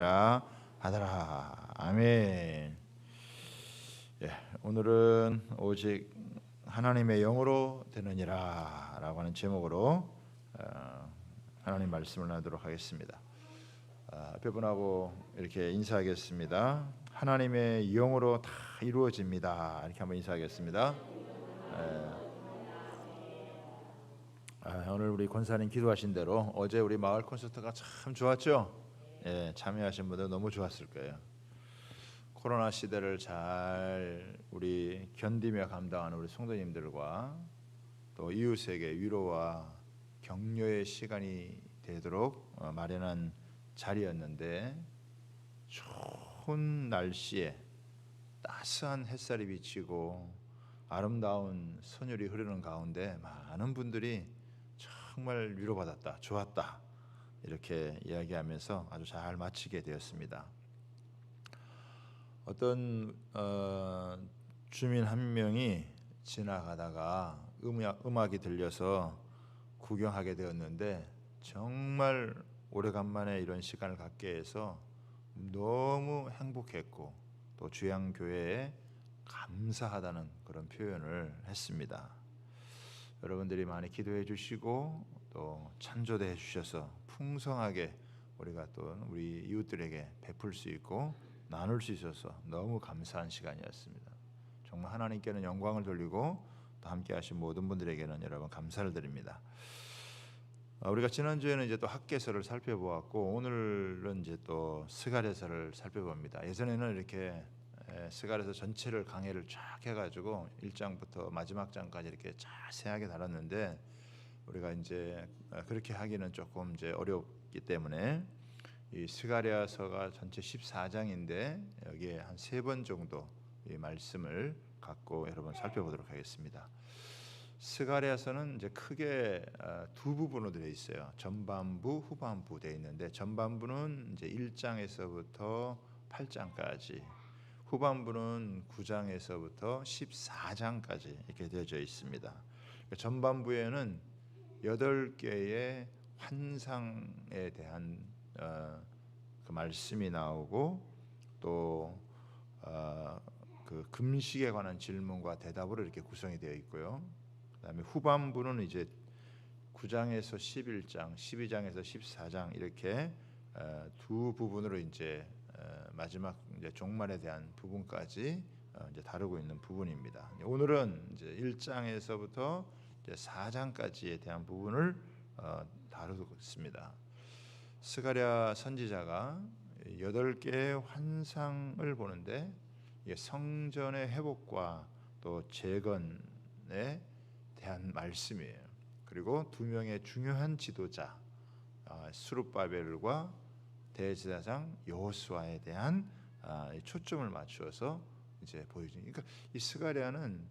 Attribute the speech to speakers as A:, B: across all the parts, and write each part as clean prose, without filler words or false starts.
A: 하더라. 아멘. 예, 오늘은 오직 하나님의 영으로 되느니라라고 하는 제목으로 하나님 말씀을 나누도록 하겠습니다. 앞에 분하고 이렇게 인사하겠습니다. 하나님의 영으로 다 이루어집니다. 이렇게 한번 인사하겠습니다. 오늘 우리 권사님 기도하신 대로 어제 우리 마을 콘서트가 참 좋았죠. 예, 참여하신 분들 너무 좋았을 거예요. 코로나 시대를 잘 우리 견디며 감당하는 우리 성도님들과 또 이웃에게 위로와 격려의 시간이 되도록 마련한 자리였는데, 좋은 날씨에 따스한 햇살이 비치고 아름다운 선율이 흐르는 가운데 많은 분들이 정말 위로받았다, 좋았다, 이렇게 이야기하면서 아주 잘 마치게 되었습니다. 어떤 주민 한 명이 지나가다가 음악이 들려서 구경하게 되었는데, 정말 오래간만에 이런 시간을 갖게 해서 너무 행복했고 또 주양교회에 감사하다는 그런 표현을 했습니다. 여러분들이 많이 기도해 주시고 또 찬조대 해 주셔서 풍성하게 우리가 또 우리 이웃들에게 베풀 수 있고 나눌 수 있어서 너무 감사한 시간이었습니다. 정말 하나님께는 영광을 돌리고 또 함께 하신 모든 분들에게는 여러분 감사를 드립니다. 우리가 지난주에는 이제 또 학개서를 살펴보았고, 오늘은 이제 또 스가랴서를 살펴봅니다. 예전에는 이렇게 스가랴서 전체를 강해를 쫙 해가지고 1장부터 마지막 장까지 이렇게 자세하게 다뤘는데, 우리가 이제 그렇게 하기는 조금 이제 어렵기 때문에 이 스가랴서가 전체 14장인데 여기에 한 3번 정도 이 말씀을 갖고 여러분 살펴보도록 하겠습니다. 스가랴서는 이제 크게 두 부분으로 되어 있어요. 전반부, 후반부 되어 있는데, 전반부는 이제 1장에서부터 8장까지, 후반부는 9장에서부터 14장까지 이렇게 되어져 있습니다. 전반부에는 8개의 환상에 대한 그 말씀이 나오고, 또 그 금식에 관한 질문과 대답으로 이렇게 구성이 되어 있고요. 그다음에 후반부는 이제 9장에서 11장, 12장에서 14장 이렇게 두 부분으로 이제 마지막 이제 종말에 대한 부분까지 이제 다루고 있는 부분입니다. 오늘은 이제 1장에서부터 이제 4장까지에 대한 부분을 다루고 있습니다. 스가랴 선지자가 8개의 환상을 보는데, 성전의 회복과 또 재건에 대한 말씀이에요. 그리고 두 명의 중요한 지도자 스룹바벨과 대제사장 여호수아에 대한 초점을 맞추어서 이제 보여주는. 그러니까 이 스가랴는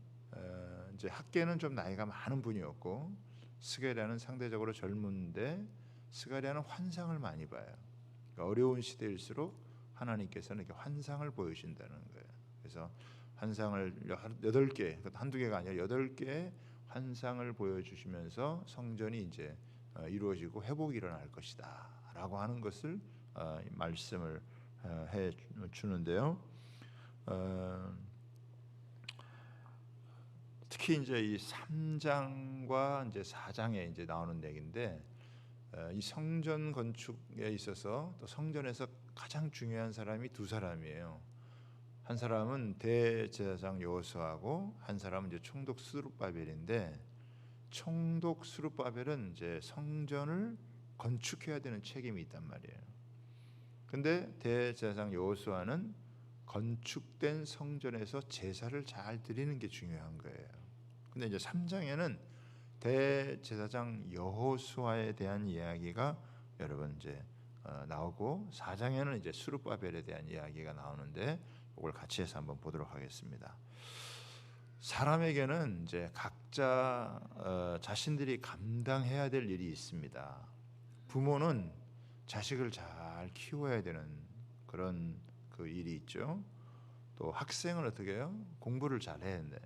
A: 이제 학계는 좀 나이가 많은 분이었고, 스가랴는 상대적으로 젊은데 스가랴는 환상을 많이 봐요. 그러니까 어려운 시대일수록 하나님께서는 이렇게 환상을 보여주신다는 거예요. 그래서 환상을 8개, 한두 개가 아니라 8개의 환상을 보여주시면서 성전이 이제 이루어지고 회복이 일어날 것이다라고 하는 것을 말씀을 해 주는데요. 특히 이제 이 3장과 이제 4장에 이제 나오는 얘기인데, 이 성전 건축에 있어서 또 성전에서 가장 중요한 사람이 두 사람이에요. 한 사람은 대제사장 여호수아고, 한 사람은 이제 총독 스룹바벨인데, 총독 스룹바벨은 이제 성전을 건축해야 되는 책임이 있단 말이에요. 근데 대제사장 여호수아는 건축된 성전에서 제사를 잘 드리는 게 중요한 거예요. 근데 이제 3장에는 대제사장 여호수아에 대한 이야기가 여러분 이제 나오고, 4장에는 이제 스룹바벨에 대한 이야기가 나오는데, 이걸 같이 해서 한번 보도록 하겠습니다. 사람에게는 이제 각자 자신들이 감당해야 될 일이 있습니다. 부모는 자식을 잘 키워야 되는 그런 그 일이 있죠. 또 학생은 어떻게 해요? 공부를 잘해야 돼.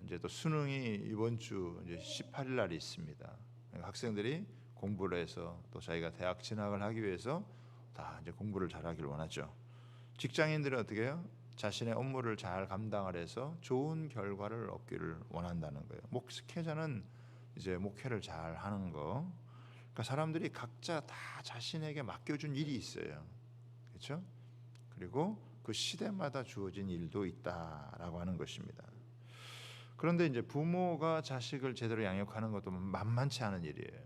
A: 이제 또 수능이 이번 주 이제 18일 날이 있습니다. 그러니까 학생들이 공부를 해서 또 자기가 대학 진학을 하기 위해서 다 이제 공부를 잘하길 원하죠. 직장인들은 어떻게 해요? 자신의 업무를 잘 감당을 해서 좋은 결과를 얻기를 원한다는 거예요. 목회자는 이제 목회를 잘 하는 거. 그러니까 사람들이 각자 다 자신에게 맡겨준 일이 있어요. 그렇죠? 그리고 그 시대마다 주어진 일도 있다라고 하는 것입니다. 그런데 이제 부모가 자식을 제대로 양육하는 것도 만만치 않은 일이에요.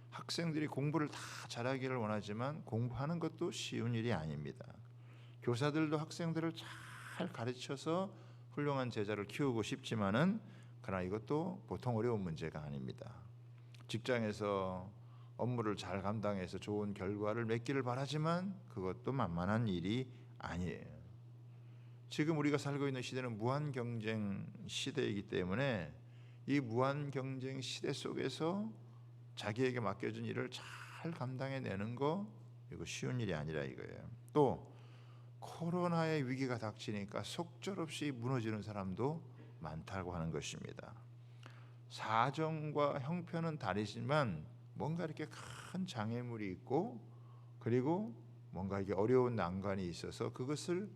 A: 학생들이 공부를 다 잘하기를 원하지만 공부하는 것도 쉬운 일이 아닙니다. 교사들도 학생들을 잘 가르쳐서 훌륭한 제자를 키우고 싶지만은 그러나 이것도 보통 어려운 문제가 아닙니다. 직장에서 업무를 잘 감당해서 좋은 결과를 맺기를 바라지만 그것도 만만한 일이 아니에요. 지금 우리가 살고 있는 시대는 무한 경쟁 시대이기 때문에 이 무한 경쟁 시대 속에서 자기에게 맡겨진 일을 잘 감당해내는 거 이거 쉬운 일이 아니라 이거예요. 또 코로나의 위기가 닥치니까 속절없이 무너지는 사람도 많다고 하는 것입니다. 사정과 형편은 다르지만 뭔가 이렇게 큰 장애물이 있고 그리고 뭔가 이게 어려운 난관이 있어서 그것을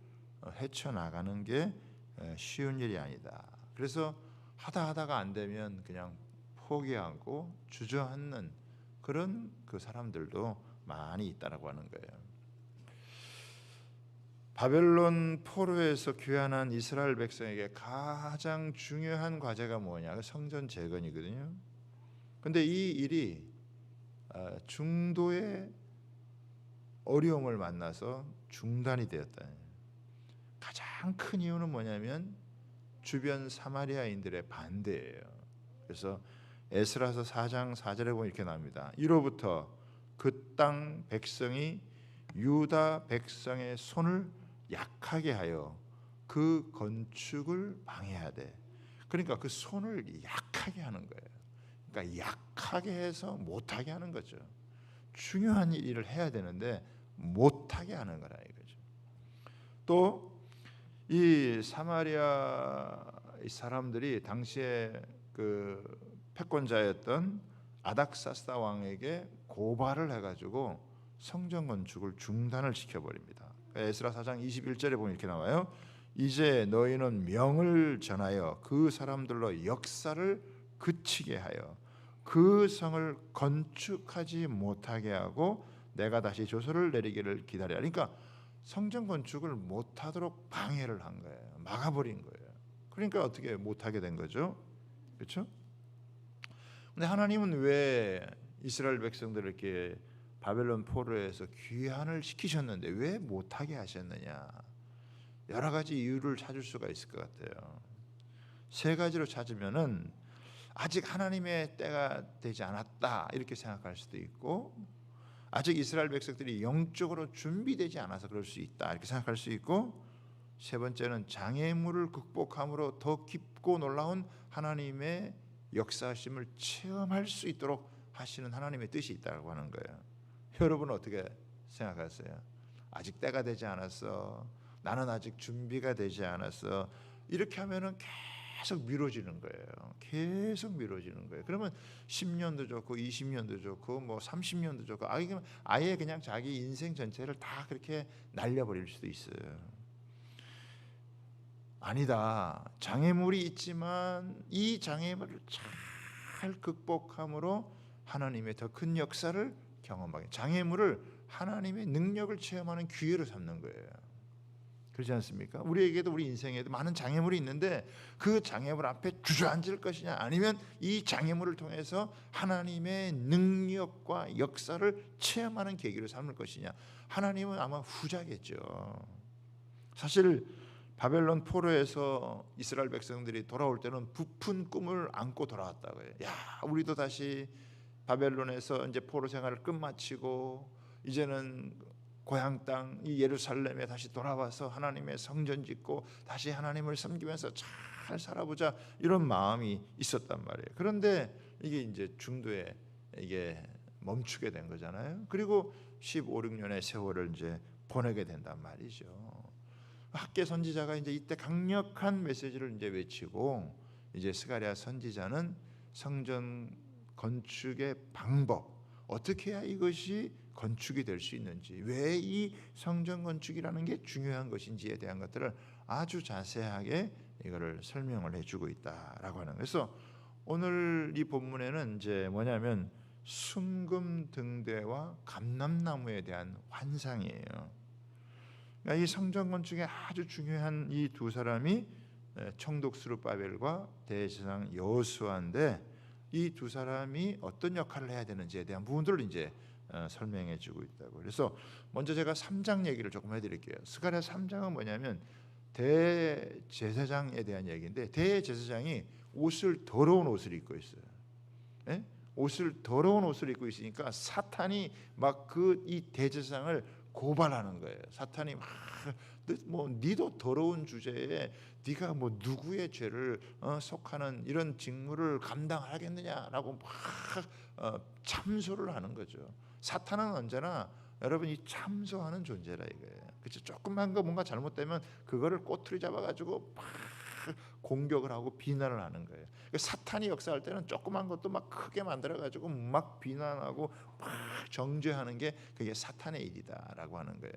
A: 헤쳐나가는 게 쉬운 일이 아니다. 그래서 하다가 안 되면 그냥 포기하고 주저앉는 그런 그 사람들도 많이 있다라고 하는 거예요. 바벨론 포로에서 귀환한 이스라엘 백성에게 가장 중요한 과제가 뭐냐? 성전 재건이거든요. 근데 이 일이 중도의 어려움을 만나서 중단이 되었다. 가장 큰 이유는 뭐냐면 주변 사마리아인들의 반대예요. 그래서 에스라서 4장 4절에 보면 이렇게 나옵니다. 이로부터 그 땅 백성이 유다 백성의 손을 약하게 하여 그 건축을 방해하되, 그러니까 그 손을 약하게 하는 거예요. 그러니까 약하게 해서 못하게 하는 거죠. 중요한 일을 해야 되는데 못하게 하는 거라 이거죠. 또 이 사마리아 사람들이 당시에 그 패권자였던 아닥사스다 왕에게 고발을 해가지고 성전 건축을 중단을 시켜버립니다. 에스라 4장 21절에 보면 이렇게 나와요. 이제 너희는 명을 전하여 그 사람들로 역사를 그치게 하여 그 성을 건축하지 못하게 하고 내가 다시 조서를 내리기를 기다려. 그러니까 성전 건축을 못하도록 방해를 한 거예요. 막아버린 거예요. 그러니까 어떻게 못하게 된 거죠? 그렇죠? 근데 하나님은 왜 이스라엘 백성들을 이렇게 바벨론 포로에서 귀환을 시키셨는데 왜 못하게 하셨느냐? 여러 가지 이유를 찾을 수가 있을 것 같아요. 세 가지로 찾으면은 아직 하나님의 때가 되지 않았다 이렇게 생각할 수도 있고, 아직 이스라엘 백성들이 영적으로 준비되지 않아서 그럴 수 있다 이렇게 생각할 수 있고, 세 번째는 장애물을 극복함으로 더 깊고 놀라운 하나님의 역사하심을 체험할 수 있도록 하시는 하나님의 뜻이 있다고 하는 거예요. 여러분은 어떻게 생각하세요? 아직 때가 되지 않았어. 나는 아직 준비가 되지 않았어. 이렇게 하면은 계속 미뤄지는 거예요. 계속 미뤄지는 거예요. 그러면 10년도 좋고 20년도 좋고 뭐 30년도 좋고 아예 그냥 자기 인생 전체를 다 그렇게 날려버릴 수도 있어요. 아니다. 장애물이 있지만 이 장애물을 잘 극복함으로 하나님의 더 큰 역사를 경험하게, 장애물을 하나님의 능력을 체험하는 기회로 삼는 거예요. 그렇지 않습니까? 우리에게도 우리 인생에도 많은 장애물이 있는데 그 장애물 앞에 주저앉을 것이냐, 아니면 이 장애물을 통해서 하나님의 능력과 역사를 체험하는 계기로 삼을 것이냐. 하나님은 아마 후자겠죠. 사실 바벨론 포로에서 이스라엘 백성들이 돌아올 때는 부푼 꿈을 안고 돌아왔다고 해요. 야, 우리도 다시 바벨론에서 이제 포로 생활을 끝마치고 이제는 고향 땅 이 예루살렘에 다시 돌아와서 하나님의 성전 짓고 다시 하나님을 섬기면서 잘 살아보자, 이런 마음이 있었단 말이에요. 그런데 이게 이제 중도에 이게 멈추게 된 거잖아요. 그리고 15, 16년의 세월을 이제 보내게 된단 말이죠. 학개 선지자가 이제 이때 강력한 메시지를 이제 외치고, 이제 스가랴 선지자는 성전 건축의 방법, 어떻게 해야 이것이 건축이 될 수 있는지, 왜 이 성전 건축이라는 게 중요한 것인지에 대한 것들을 아주 자세하게 이거를 설명을 해주고 있다라고 하는 거예요. 그래서 오늘 이 본문에는 이제 뭐냐면 순금 등대와 감람나무에 대한 환상이에요. 그러니까 이 성전 건축에 아주 중요한 이 두 사람이 총독 스룹바벨과 대제사장 여호수아인데, 이 두 사람이 어떤 역할을 해야 되는지에 대한 부분들을 이제 설명해주고 있다고. 그래서 먼저 제가 3장 얘기를 조금 해드릴게요. 스가랴 3장은 뭐냐면 대제사장에 대한 얘기인데, 대제사장이 더러운 옷을 입고 있어요. 예? 더러운 옷을 입고 있으니까 사탄이 막 이 대제사장을 고발하는 거예요. 사탄이 막 니도 더러운 주제에 네가 누구의 죄를 속하는 이런 직무를 감당하겠느냐라고 막 참소를 하는 거죠. 사탄은 언제나 여러분 이 참소하는 존재라 이거예요. 그렇죠? 조금만 거 뭔가 잘못되면 그거를 꼬투리 잡아가지고 막 공격을 하고 비난을 하는 거예요. 사탄이 역사할 때는 조그만 것도 막 크게 만들어가지고 막 비난하고 막 정죄하는 게 그게 사탄의 일이다라고 하는 거예요.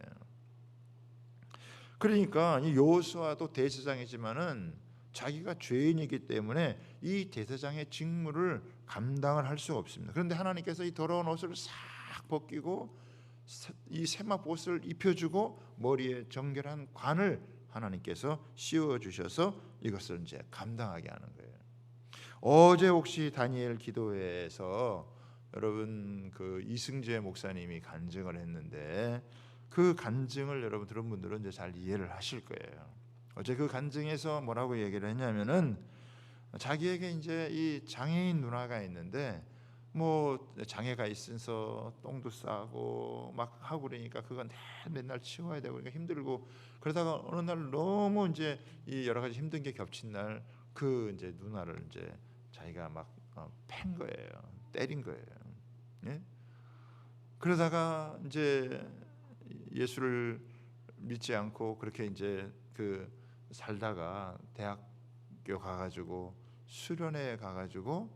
A: 그러니까 이 여호수아도 대제사장이지만은 자기가 죄인이기 때문에 이 대제사장의 직무를 감당을 할 수가 없습니다. 그런데 하나님께서 이 더러운 옷을 싹 벗기고 이 세마포 옷을 입혀주고 머리에 정결한 관을 하나님께서 씌워 주셔서 이것을 이제 감당하게 하는 거예요. 어제 혹시 다니엘 기도회에서 여러분 그 이승재 목사님이 간증을 했는데, 그 간증을 여러분 들은 분들은 이제 잘 이해를 하실 거예요. 어제 그 간증에서 뭐라고 얘기를 했냐면은, 자기에게 이제 이 장애인 누나가 있는데 장애가 있어서 똥도 싸고 막 하고 그러니까 그건 맨날 치워야 되고 그러니까 힘들고, 그러다가 어느 날 너무 이제 이 여러 가지 힘든 게 겹친 날 그 이제 누나를 이제 자기가 막 팬 거예요. 때린 거예요. 예? 그러다가 이제 예수를 믿지 않고 그렇게 이제 그 살다가 대학교 가가지고 수련회 가가지고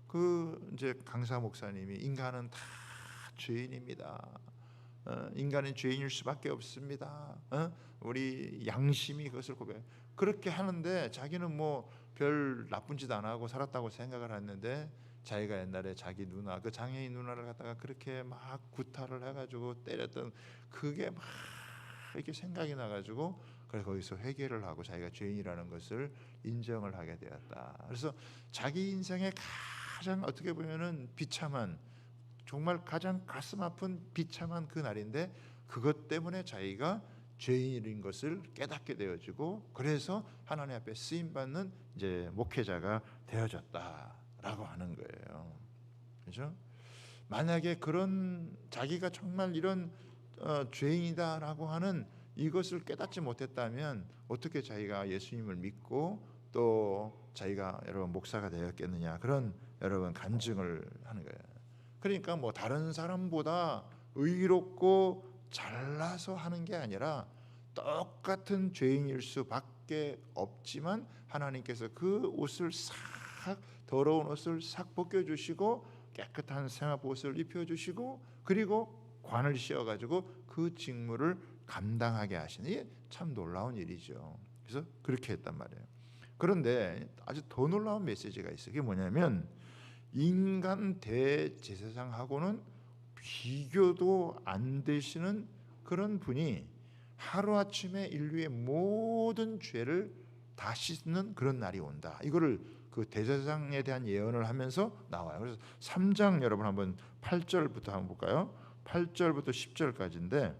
A: 그 이제 강사 목사님이 인간은 다 죄인입니다. 인간은 죄인일 수밖에 없습니다. 우리 양심이 그것을 고백. 그렇게 하는데 자기는 별 나쁜 짓 안 하고 살았다고 생각을 했는데, 자기가 옛날에 자기 누나 그 장애인 누나를 갖다가 그렇게 막 구타를 해가지고 때렸던 그게 막 이렇게 생각이 나가지고, 그래서 거기서 회개를 하고 자기가 죄인이라는 것을 인정을 하게 되었다. 그래서 자기 인생의 가장 어떻게 보면은 비참한, 정말 가장 가슴 아픈 비참한 그 날인데, 그것 때문에 자기가 죄인인 것을 깨닫게 되어지고, 그래서 하나님 앞에 쓰임 받는 이제 목회자가 되어졌다라고 하는 거예요. 그렇죠? 만약에 그런 자기가 정말 이런 죄인이다라고 하는 이것을 깨닫지 못했다면 어떻게 자기가 예수님을 믿고 또 자기가 여러분 목사가 되었겠느냐, 그런 여러분 간증을 하는 거예요. 그러니까 다른 사람보다 의롭고 잘나서 하는 게 아니라 똑같은 죄인일 수밖에 없지만 하나님께서 그 옷을 싹, 더러운 옷을 싹 벗겨주시고 깨끗한 세마포 옷을 입혀주시고 그리고 관을 씌워가지고 그 직무를 감당하게 하시는, 이게 참 놀라운 일이죠. 그래서 그렇게 했단 말이에요. 그런데 아주 더 놀라운 메시지가 있어요. 그게 뭐냐면, 인간 대제사장하고는 비교도 안 되시는 그런 분이 하루아침에 인류의 모든 죄를 다 씻는 그런 날이 온다. 이거를 그 대제사장에 대한 예언을 하면서 나와요. 그래서 3장 여러분 한번 8절부터 한번 볼까요? 8절부터 10절까지인데,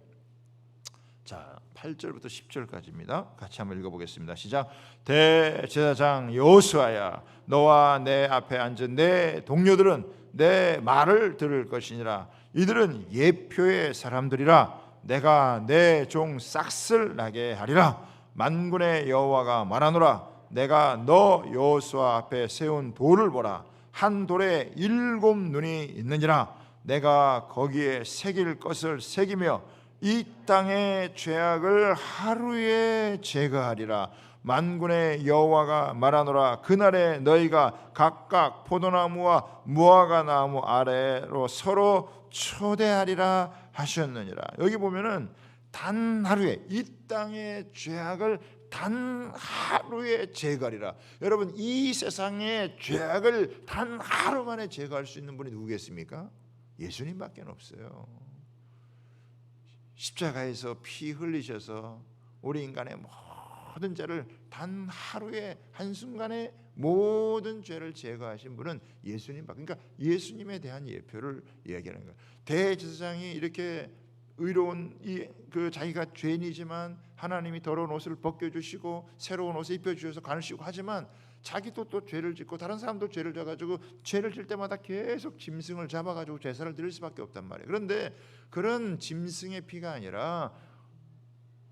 A: 자 8절부터 10절까지입니다. 같이 한번 읽어보겠습니다. 시작. 대제사장 여호수아야, 너와 내 앞에 앉은 내 동료들은 내 말을 들을 것이니라. 이들은 예표의 사람들이라. 내가 내 종 싹을 나게 하리라. 만군의 여호와가 말하노라. 내가 너 여호수아 앞에 세운 돌을 보라. 한 돌에 7 눈이 있느니라. 내가 거기에 새길 것을 새기며 이 땅의 죄악을 하루에 제거하리라. 만군의 여호와가 말하노라. 그날에 너희가 각각 포도나무와 무화과 나무 아래로 서로 초대하리라 하셨느니라. 여기 보면은 단 하루에 이 땅의 죄악을 단 하루에 제거하리라. 여러분, 이 세상의 죄악을 단 하루 만에 제거할 수 있는 분이 누구겠습니까? 예수님밖에 없어요. 십자가에서 피 흘리셔서 우리 인간의 모든 죄를 단 하루에 한순간에 모든 죄를 제거하신 분은 예수님밖에. 그러니까 예수님에 대한 예표를 이야기하는 거예요. 대제사장이 이렇게 의로운 그 자기가 죄인이지만 하나님이 더러운 옷을 벗겨주시고 새로운 옷을 입혀주셔서 간을 씌우고 하지만 자기도 또 죄를 짓고 다른 사람도 죄를 져가지고 죄를 질 때마다 계속 짐승을 잡아가지고 제사를 드릴 수밖에 없단 말이에요. 그런데 그런 짐승의 피가 아니라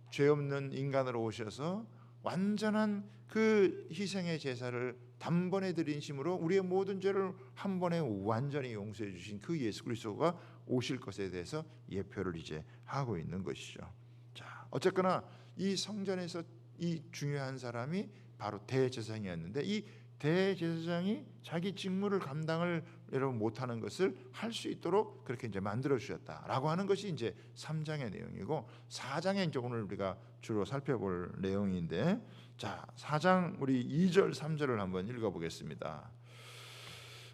A: 죄 없는 인간으로 오셔서 완전한 그 희생의 제사를 단번에 드리심으로 우리의 모든 죄를 한 번에 완전히 용서해 주신 그 예수 그리스도가 오실 것에 대해서 예표를 이제 하고 있는 것이죠. 자, 어쨌거나 이 성전에서 이 중요한 사람이 바로 대제사장이었는데 이 대제사장이 자기 직무를 감당을 여러분 못하는 것을 할 수 있도록 그렇게 이제 만들어 주셨다라고 하는 것이 이제 3장의 내용이고 4장에 이제 오늘 우리가 주로 살펴볼 내용인데, 자 4장 우리 2절 3절을 한번 읽어보겠습니다.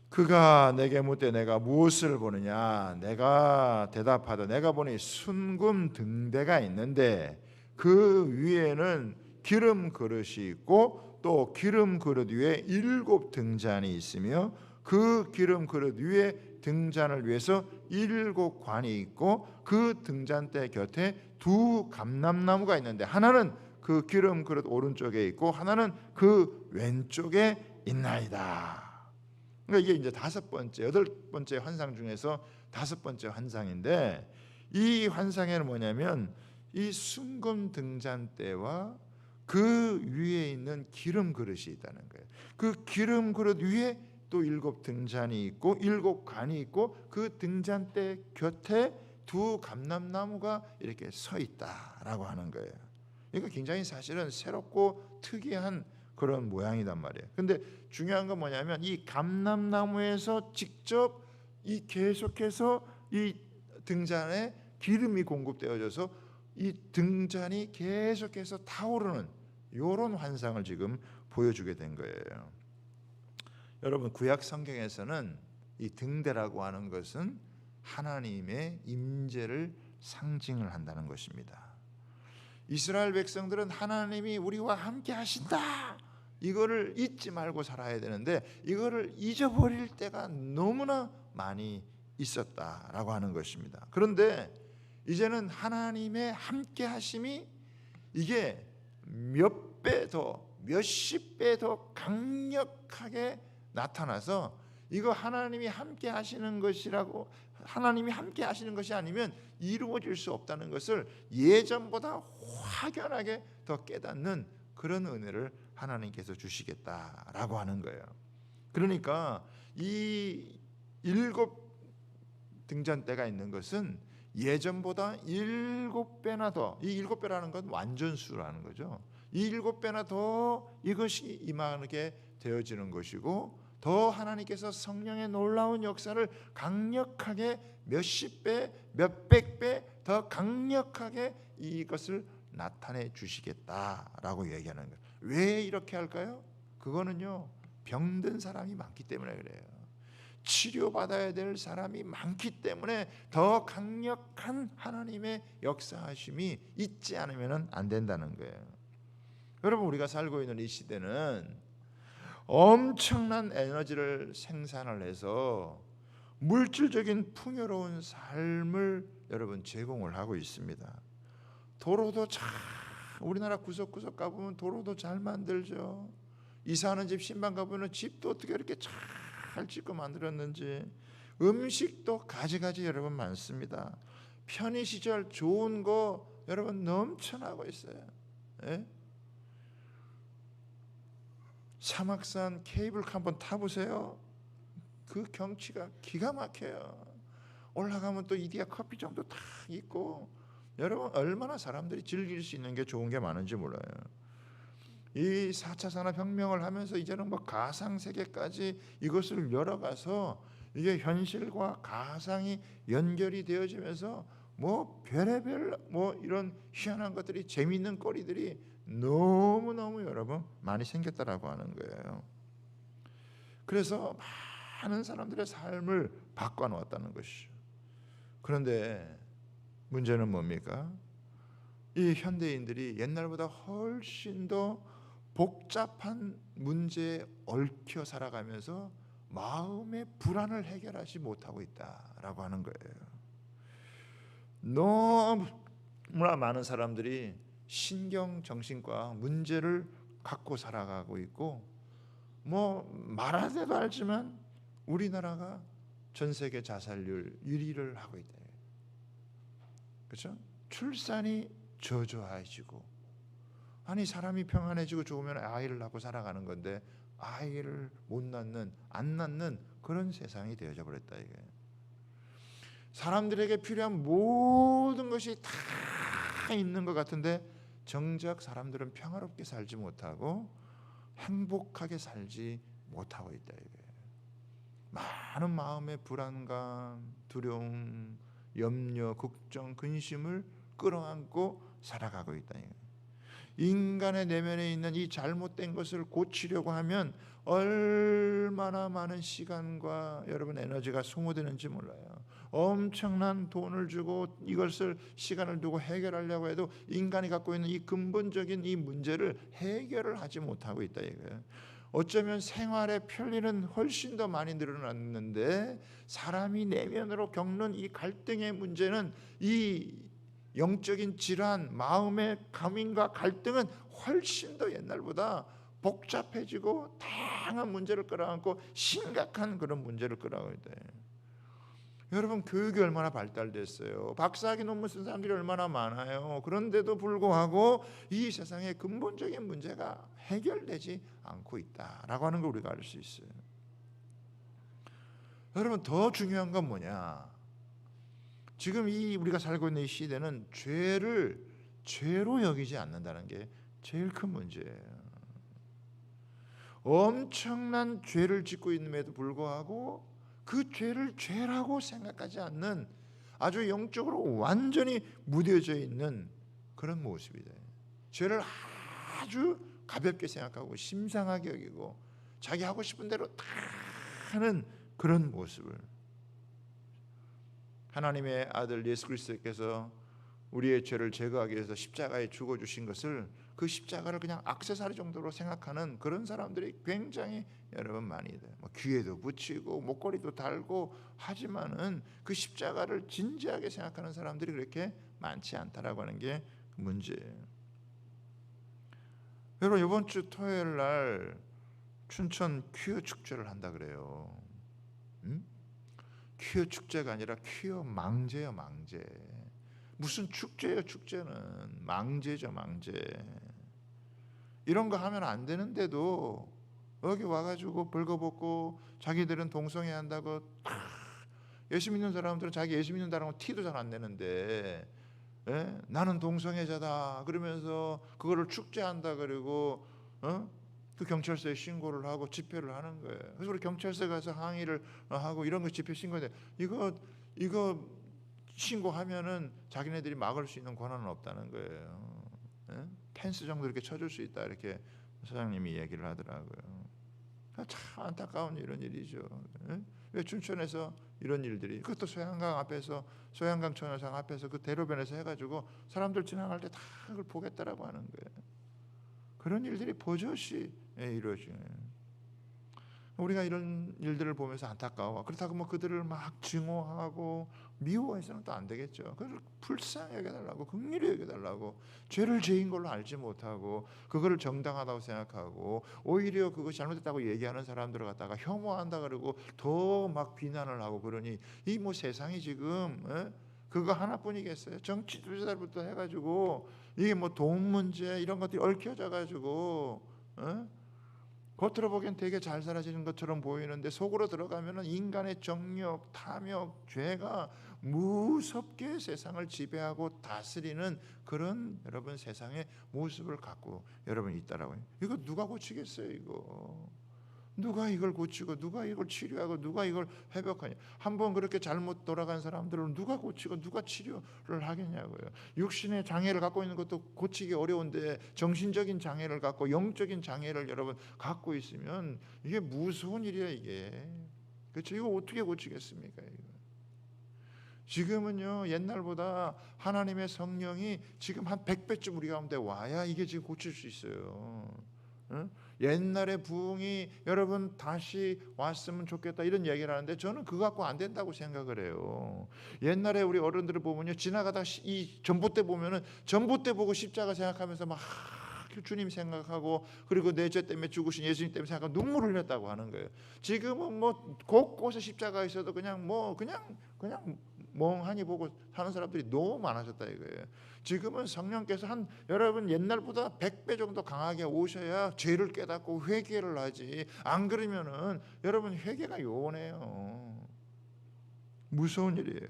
A: 그가 내게 묻되 내가 무엇을 보느냐? 내가 대답하되 내가 보니 순금 등대가 있는데 그 위에는 기름 그릇이 있고 또 기름 그릇 위에 7 등잔이 있으며 그 기름 그릇 위에 등잔을 위해서 7 관이 있고 그 등잔대 곁에 2 감람나무가 있는데 하나는 그 기름 그릇 오른쪽에 있고 하나는 그 왼쪽에 있나이다. 그러니까 이게 이제 5번째, 8번째 환상 중에서 5번째 환상인데, 이 환상에는 뭐냐면 이 순금 등잔대와 그 위에 있는 기름 그릇이 있다는 거예요. 그 기름 그릇 위에 또 7 등잔이 있고 7 관이 있고 그 등잔대 곁에 2 감람나무가 이렇게 서 있다라고 하는 거예요. 그러니까 굉장히 사실은 새롭고 특이한 그런 모양이단 말이에요. 근데 중요한 건 뭐냐면 이 감람나무에서 직접 이 계속해서 이 등잔에 기름이 공급되어져서 이 등잔이 계속해서 타오르는 이런 환상을 지금 보여주게 된 거예요. 여러분, 구약 성경에서는 이 등대라고 하는 것은 하나님의 임재를 상징을 한다는 것입니다. 이스라엘 백성들은 하나님이 우리와 함께 하신다, 이거를 잊지 말고 살아야 되는데 이거를 잊어버릴 때가 너무나 많이 있었다라고 하는 것입니다. 그런데 이제는 하나님의 함께 하심이 이게 몇 배 더, 몇십 배 더 강력하게 나타나서 이거 하나님이 함께 하시는 것이라고, 하나님이 함께 하시는 것이 아니면 이루어질 수 없다는 것을 예전보다 확연하게 더 깨닫는 그런 은혜를 하나님께서 주시겠다라고 하는 거예요. 그러니까 이 7 등잔대가 있는 것은 예전보다 7배나 더, 이 7배라는 건 완전수라는 거죠. 이 7배나 더 이것이 임하게 되어지는 것이고, 더 하나님께서 성령의 놀라운 역사를 강력하게 몇십 배, 몇백 배 더 강력하게 이것을 나타내 주시겠다라고 얘기하는 거예요. 왜 이렇게 할까요? 그거는요, 병든 사람이 많기 때문에 그래요. 치료받아야 될 사람이 많기 때문에 더 강력한 하나님의 역사하심이 있지 않으면 안 된다는 거예요. 여러분, 우리가 살고 있는 이 시대는 엄청난 에너지를 생산을 해서 물질적인 풍요로운 삶을 여러분 제공을 하고 있습니다. 도로도 참, 우리나라 구석구석 가보면 도로도 잘 만들죠. 이사하는 집 신방 가보면 집도 어떻게 이렇게 잘 짓고 만들었는지, 음식도 가지가지 여러분 많습니다. 편의시절 좋은 거 여러분 넘쳐나고 있어요. 예? 사막산 케이블카 한번 타보세요. 그 경치가 기가 막혀요. 올라가면 또 이디야 커피점도 다 있고, 여러분 얼마나 사람들이 즐길 수 있는 게 좋은 게 많은지 몰라요. 이 4차 산업혁명을 하면서 이제는 뭐 가상세계까지 이것을 열어가서 이게 현실과 가상이 연결이 되어지면서 뭐 별의별 뭐 이런 희한한 것들이, 재미있는 거리들이 너무너무 여러분 많이 생겼다라고 하는 거예요. 그래서 많은 사람들의 삶을 바꿔놓았다는 것이죠. 그런데 문제는 뭡니까? 이 현대인들이 옛날보다 훨씬 더 복잡한 문제에 얽혀 살아가면서 마음의 불안을 해결하지 못하고 있다라고 하는 거예요. 너무나 많은 사람들이 신경정신과 문제를 갖고 살아가고 있고, 뭐 말하지도 알지만 우리나라가 전 세계 자살률 1위를 하고 있다. 그렇죠? 출산이 저조해지고, 아니 사람이 평안해지고 좋으면 아이를 낳고 살아가는 건데 아이를 못 낳는, 안 낳는 그런 세상이 되어져 버렸다 이게. 사람들에게 필요한 모든 것이 다 있는 것 같은데 정작 사람들은 평화롭게 살지 못하고 행복하게 살지 못하고 있다 이게. 많은 마음의 불안감, 두려움, 염려, 걱정, 근심을 끌어안고 살아가고 있다 이게. 인간의 내면에 있는 이 잘못된 것을 고치려고 하면 얼마나 많은 시간과 여러분 에너지가 소모되는지 몰라요. 엄청난 돈을 주고 이것을 시간을 두고 해결하려고 해도 인간이 갖고 있는 이 근본적인 이 문제를 해결을 하지 못하고 있다 이거예요. 어쩌면 생활의 편리는 훨씬 더 많이 늘어났는데 사람이 내면으로 겪는 이 갈등의 문제는, 이 영적인 질환, 마음의 감인과 갈등은 훨씬 더 옛날보다 복잡해지고 다양한 문제를 끌어안고 심각한 그런 문제를 끌어안고 있다. 여러분 교육이 얼마나 발달됐어요. 박사학위 논문 쓴 사람들이 얼마나 많아요. 그런데도 불구하고 이 세상의 근본적인 문제가 해결되지 않고 있다라고 하는 걸 우리가 알 수 있어요. 여러분 더 중요한 건 뭐냐? 지금 이 우리가 살고 있는 이 시대는 죄를 죄로 여기지 않는다는 게 제일 큰 문제예요. 엄청난 죄를 짓고 있음에도 불구하고 그 죄를 죄라고 생각하지 않는, 아주 영적으로 완전히 무뎌져 있는 그런 모습이다. 죄를 아주 가볍게 생각하고 심상하게 여기고 자기 하고 싶은 대로 다 하는 그런 모습을, 하나님의 아들 예수 그리스도께서 우리의 죄를 제거하기 위해서 십자가에 죽어주신 것을, 그 십자가를 그냥 액세서리 정도로 생각하는 그런 사람들이 굉장히 여러분 많이 돼요. 뭐 귀에도 붙이고 목걸이도 달고 하지만은 그 십자가를 진지하게 생각하는 사람들이 그렇게 많지 않다라고 하는 게 문제예요. 여러분 이번 주 토요일 날 춘천 퀴어 축제를 한다 그래요. 퀴어 축제가 아니라 퀴어 망제요, 망제. 무슨 축제예요? 축제는 망제죠, 망제. 이런 거 하면 안 되는데도 여기 와가지고 벌거벗고 자기들은 동성애 한다고, 예수 믿는 사람들은 자기 예수 믿는다라고 티도 잘 안 내는데, 나는 동성애자다 그러면서 그거를 축제한다 그리고 그 경찰서에 신고를 하고 집회를 하는 거예요. 그래서 우리 경찰서에 가서 항의를 하고 이런 거 집회 신고인데, 이거 신고하면은 자기네들이 막을 수 있는 권한은 없다는 거예요. 펜스 정도 이렇게 쳐줄 수 있다 이렇게 사장님이 얘기를 하더라고요. 참 안타까운 이런 일이죠. 왜 춘천에서 이런 일들이, 그것도 소양강 앞에서, 소양강 천여상 앞에서 그 대로변에서 해가지고 사람들 지나갈 때 다 그걸 보겠다라고 하는 거예요. 그런 일들이 버젓이 이루어지는, 우리가 이런 일들을 보면서 안타까워. 그렇다고 뭐 그들을 막 증오하고 미워해서는 또 안 되겠죠. 그걸 불쌍히 여겨달라고, 긍휼히 여겨달라고. 죄를 죄인 걸로 알지 못하고 그거를 정당하다고 생각하고 오히려 그것이 잘못됐다고 얘기하는 사람들을 갖다가 혐오한다 그러고 더 막 비난을 하고 그러니, 이 뭐 세상이 지금 그거 하나뿐이겠어요? 정치 투자자부터 해가지고 이게 뭐 돈 문제 이런 것들이 얽혀져 가지고 겉으로 보기엔 되게 잘 살아지는 것처럼 보이는데 속으로 들어가면은 인간의 정욕, 탐욕, 죄가 무섭게 세상을 지배하고 다스리는 그런 여러분 세상의 모습을 갖고 여러분 있다라고요. 이거 누가 고치겠어요? 이거 누가 이걸 고치고 누가 이걸 치료하고 누가 이걸 회복하냐? 한번 그렇게 잘못 돌아간 사람들은 누가 고치고 누가 치료를 하겠냐고요. 육신의 장애를 갖고 있는 것도 고치기 어려운데 정신적인 장애를 갖고 영적인 장애를 여러분 갖고 있으면 이게 무서운 일이야 이게. 그렇죠? 이거 어떻게 고치겠습니까? 이거. 지금은요 옛날보다 하나님의 성령이 지금 한 100배쯤 우리 가운데 와야 이게 지금 고칠 수 있어요. 응? 옛날의 부흥이 여러분 다시 왔으면 좋겠다 이런 얘기를 하는데 저는 그거 갖고 안 된다고 생각을 해요. 옛날에 우리 어른들을 보면요 지나가다 이 전봇대 보면은 전봇대 보고 십자가 생각하면서 막 주님 생각하고 그리고 내 죄 때문에 죽으신 예수님 때문에 생각하고 눈물을 흘렸다고 하는 거예요. 지금은 뭐 곳곳에 십자가 있어도 그냥 멍하니 보고 사는 사람들이 너무 많아졌다 이거예요. 지금은 성령께서 한 여러분 옛날보다 100배 정도 강하게 오셔야 죄를 깨닫고 회개를 하지. 안 그러면은 여러분 회개가 요원해요. 무서운 일이에요.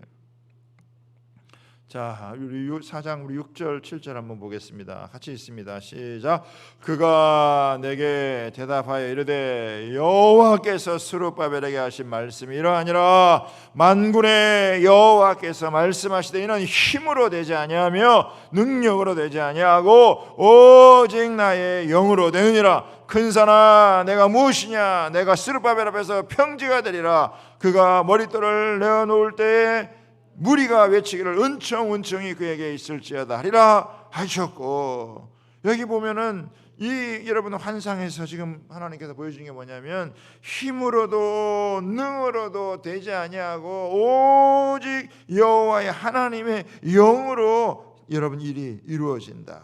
A: 자, 우리 4장 우리 6절 7절 한번 보겠습니다. 같이 읽습니다. 시작. 그가 내게 대답하여 이르되 여호와께서 스룹바벨에게 하신 말씀이 이러하니라. 만군의 여호와께서 말씀하시되 이는 힘으로 되지 아니하며 능력으로 되지 아니하고 오직 나의 영으로 되느니라. 큰 산아 내가 무엇이냐? 내가 스룹바벨 앞에서 평지가 되리라. 그가 머릿돌을 내어놓을 때에 무리가 외치기를 은총이 그에게 있을지어다 하리라 하셨고, 여기 보면은 이 여러분 환상에서 지금 하나님께서 보여주는 게 뭐냐면 힘으로도 능으로도 되지 아니하고 오직 여호와의 하나님의 영으로 여러분 일이 이루어진다.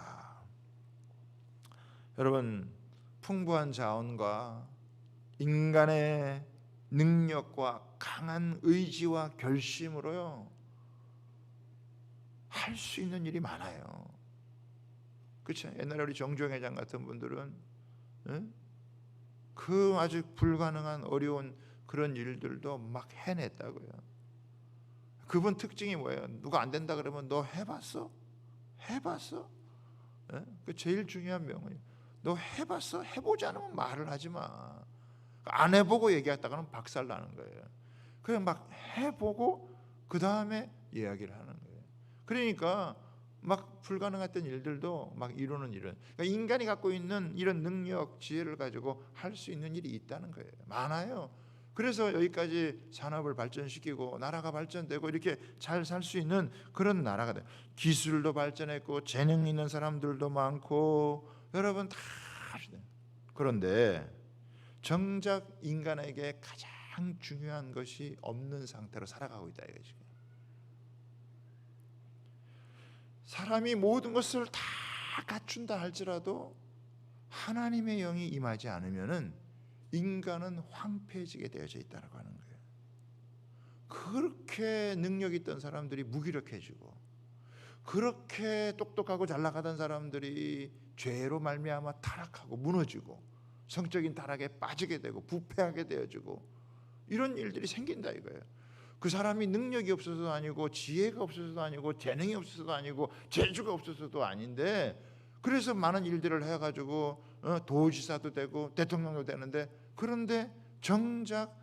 A: 여러분 풍부한 자원과 인간의 능력과 강한 의지와 결심으로요 할 수 있는 일이 많아요. 그렇죠? 옛날에 우리 정주영 회장 같은 분들은 그 아주 불가능한 어려운 그런 일들도 막 해냈다고요. 그분 특징이 뭐예요? 누가 안 된다 그러면 너 해봤어? 해봤어? 그 제일 중요한 명언이에요. 너 해봤어? 해보지 않으면 말을 하지 마. 안 해보고 얘기했다가는 박살 나는 거예요. 그냥 막 해보고 그 다음에 이야기를 하는 거예요. 그러니까 막 불가능했던 일들도 막 이루는 일은, 그러니까 인간이 갖고 있는 이런 능력, 지혜를 가지고 할 수 있는 일이 있다는 거예요. 많아요. 그래서 여기까지 산업을 발전시키고 나라가 발전되고 이렇게 잘 살 수 있는 그런 나라가 돼요. 기술도 발전했고 재능 있는 사람들도 많고 여러분 다 하시네. 그런데 정작 인간에게 가장 중요한 것이 없는 상태로 살아가고 있다 이거지. 사람이 모든 것을 다 갖춘다 할지라도 하나님의 영이 임하지 않으면은 인간은 황폐해지게 되어져 있다라고 하는 거예요. 그렇게 능력 있던 사람들이 무기력해지고 그렇게 똑똑하고 잘 나가던 사람들이 죄로 말미암아 타락하고 무너지고 성적인 타락에 빠지게 되고 부패하게 되어지고 이런 일들이 생긴다 이거예요. 그 사람이 능력이 없어서도 아니고 지혜가 없어서도 아니고 재능이 없어서도 아니고 재주가 없어서도 아닌데 그래서 많은 일들을 해가지고 도지사도 되고 대통령도 되는데 그런데 정작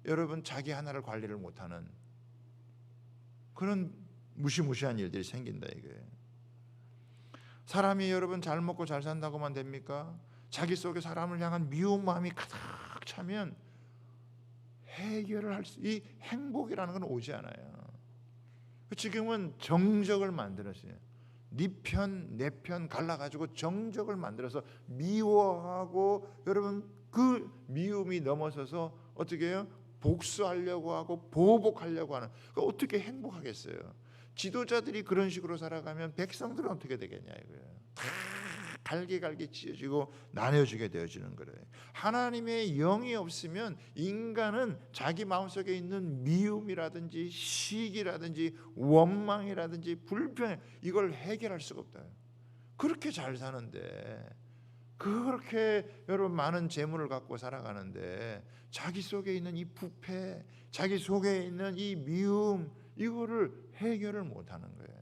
A: 여러분 자기 하나를 관리를 못하는 그런 무시무시한 일들이 생긴다 이거예요. 사람이 여러분 잘 먹고 잘 산다고만 됩니까? 자기 속에 사람을 향한 미운 마음이 가득 차면 해결을 할 수, 이 행복이라는 건 오지 않아요. 지금은 정적을 만들었어요. 네 편, 내 편 갈라가지고 정적을 만들어서 미워하고 여러분 그 미움이 넘어서서 어떻게 해요? 복수하려고 하고 보복하려고 하는. 그러니까 어떻게 행복하겠어요? 지도자들이 그런 식으로 살아가면 백성들은 어떻게 되겠냐 이거예요. 다 갈게 찢어지고 나눠지게 되어지는 거예요. 하나님의 영이 없으면 인간은 자기 마음속에 있는 미움이라든지 시기라든지 원망이라든지 불평 이걸 해결할 수가 없다. 그렇게 잘 사는데 그렇게 여러분 많은 재물을 갖고 살아가는데 자기 속에 있는 이 부패, 자기 속에 있는 이 미움, 이거를 해결을 못하는 거예요.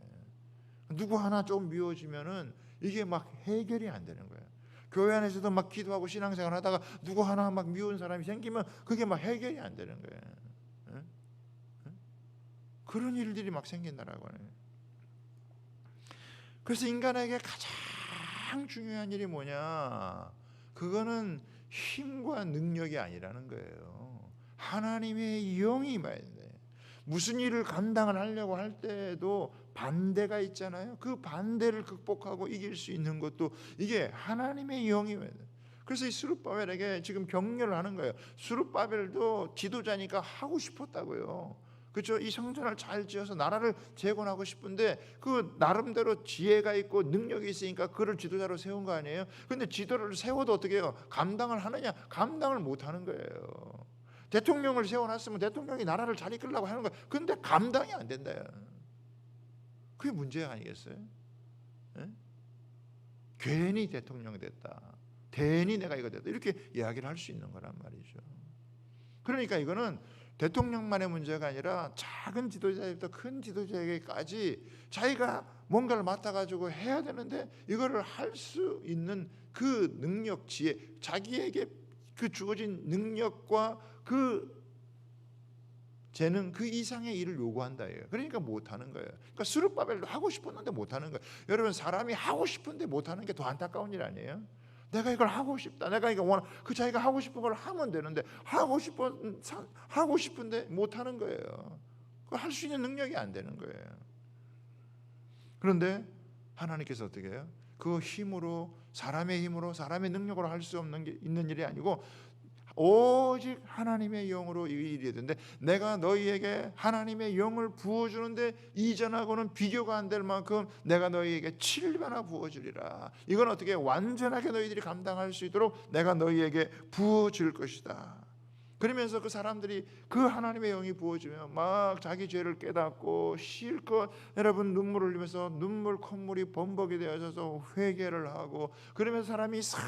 A: 누구 하나 좀 미워지면은 이게 막 해결이 안 되는 거예요. 교회 안에서도 막 기도하고 신앙생활 하다가 누구 하나 막 미운 사람이 생기면 그게 막 해결이 안 되는 거예요. 응? 응? 그런 일들이 막 생긴다라고 하는 거예요. 그래서 인간에게 가장 중요한 일이 뭐냐? 그거는 힘과 능력이 아니라는 거예요. 하나님의 영이 임해야 된다. 무슨 일을 감당을 하려고 할 때도 반대가 있잖아요. 그 반대를 극복하고 이길 수 있는 것도 이게 하나님의 영이에요. 그래서 이 스룹바벨에게 지금 격려를 하는 거예요. 스룹바벨도 지도자니까 하고 싶었다고요. 그렇죠? 이 성전을 잘 지어서 나라를 재건하고 싶은데 그 나름대로 지혜가 있고 능력이 있으니까 그를 지도자로 세운 거 아니에요? 근데 지도를 세워도 어떻게 해요? 감당을 하느냐? 감당을 못 하는 거예요. 대통령을 세워놨으면 대통령이 나라를 잘 이끌려고 하는 거예요. 근데 감당이 안 된다. 그게 문제 아니겠어요? 네? 괜히 대통령이 됐다. 괜히 내가 이거 됐다. 이렇게 이야기를 할 수 있는 거란 말이죠. 그러니까 이거는 대통령만의 문제가 아니라 작은 지도자부터 큰 지도자에게까지 자기가 뭔가를 맡아가지고 해야 되는데 이거를 할 수 있는 그 능력, 지혜, 자기에게 그 주어진 능력과 그 재능 그 이상의 일을 요구한다. 그러니까 못하는 거예요. 그러니까 스룹바벨도 하고 싶었는데 못하는 거예요. 여러분 사람이 하고 싶은데 못하는 게 더 안타까운 일 아니에요? 내가 이걸 하고 싶다. 내가 이거 원하 그 자기가 하고 싶은 걸 하면 되는데 하고 싶은데 못하는 거예요. 그 할 수 있는 능력이 안 되는 거예요. 그런데 하나님께서 어떻게 해요? 그 힘으로 사람의 힘으로 사람의 능력으로 할 수 없는 게 있는 일이 아니고 오직 하나님의 영으로 이 일이 되는데 내가 너희에게 하나님의 영을 부어주는데 이전하고는 비교가 안 될 만큼 내가 너희에게 7배나 부어주리라. 이건 어떻게 완전하게 너희들이 감당할 수 있도록 내가 너희에게 부어줄 것이다. 그러면서 그 사람들이 그 하나님의 영이 부어지면 막 자기 죄를 깨닫고 실컷 여러분 눈물을 흘리면서 눈물 콧물이 범벅이 되어져서 회개를 하고 그러면서 사람이 싹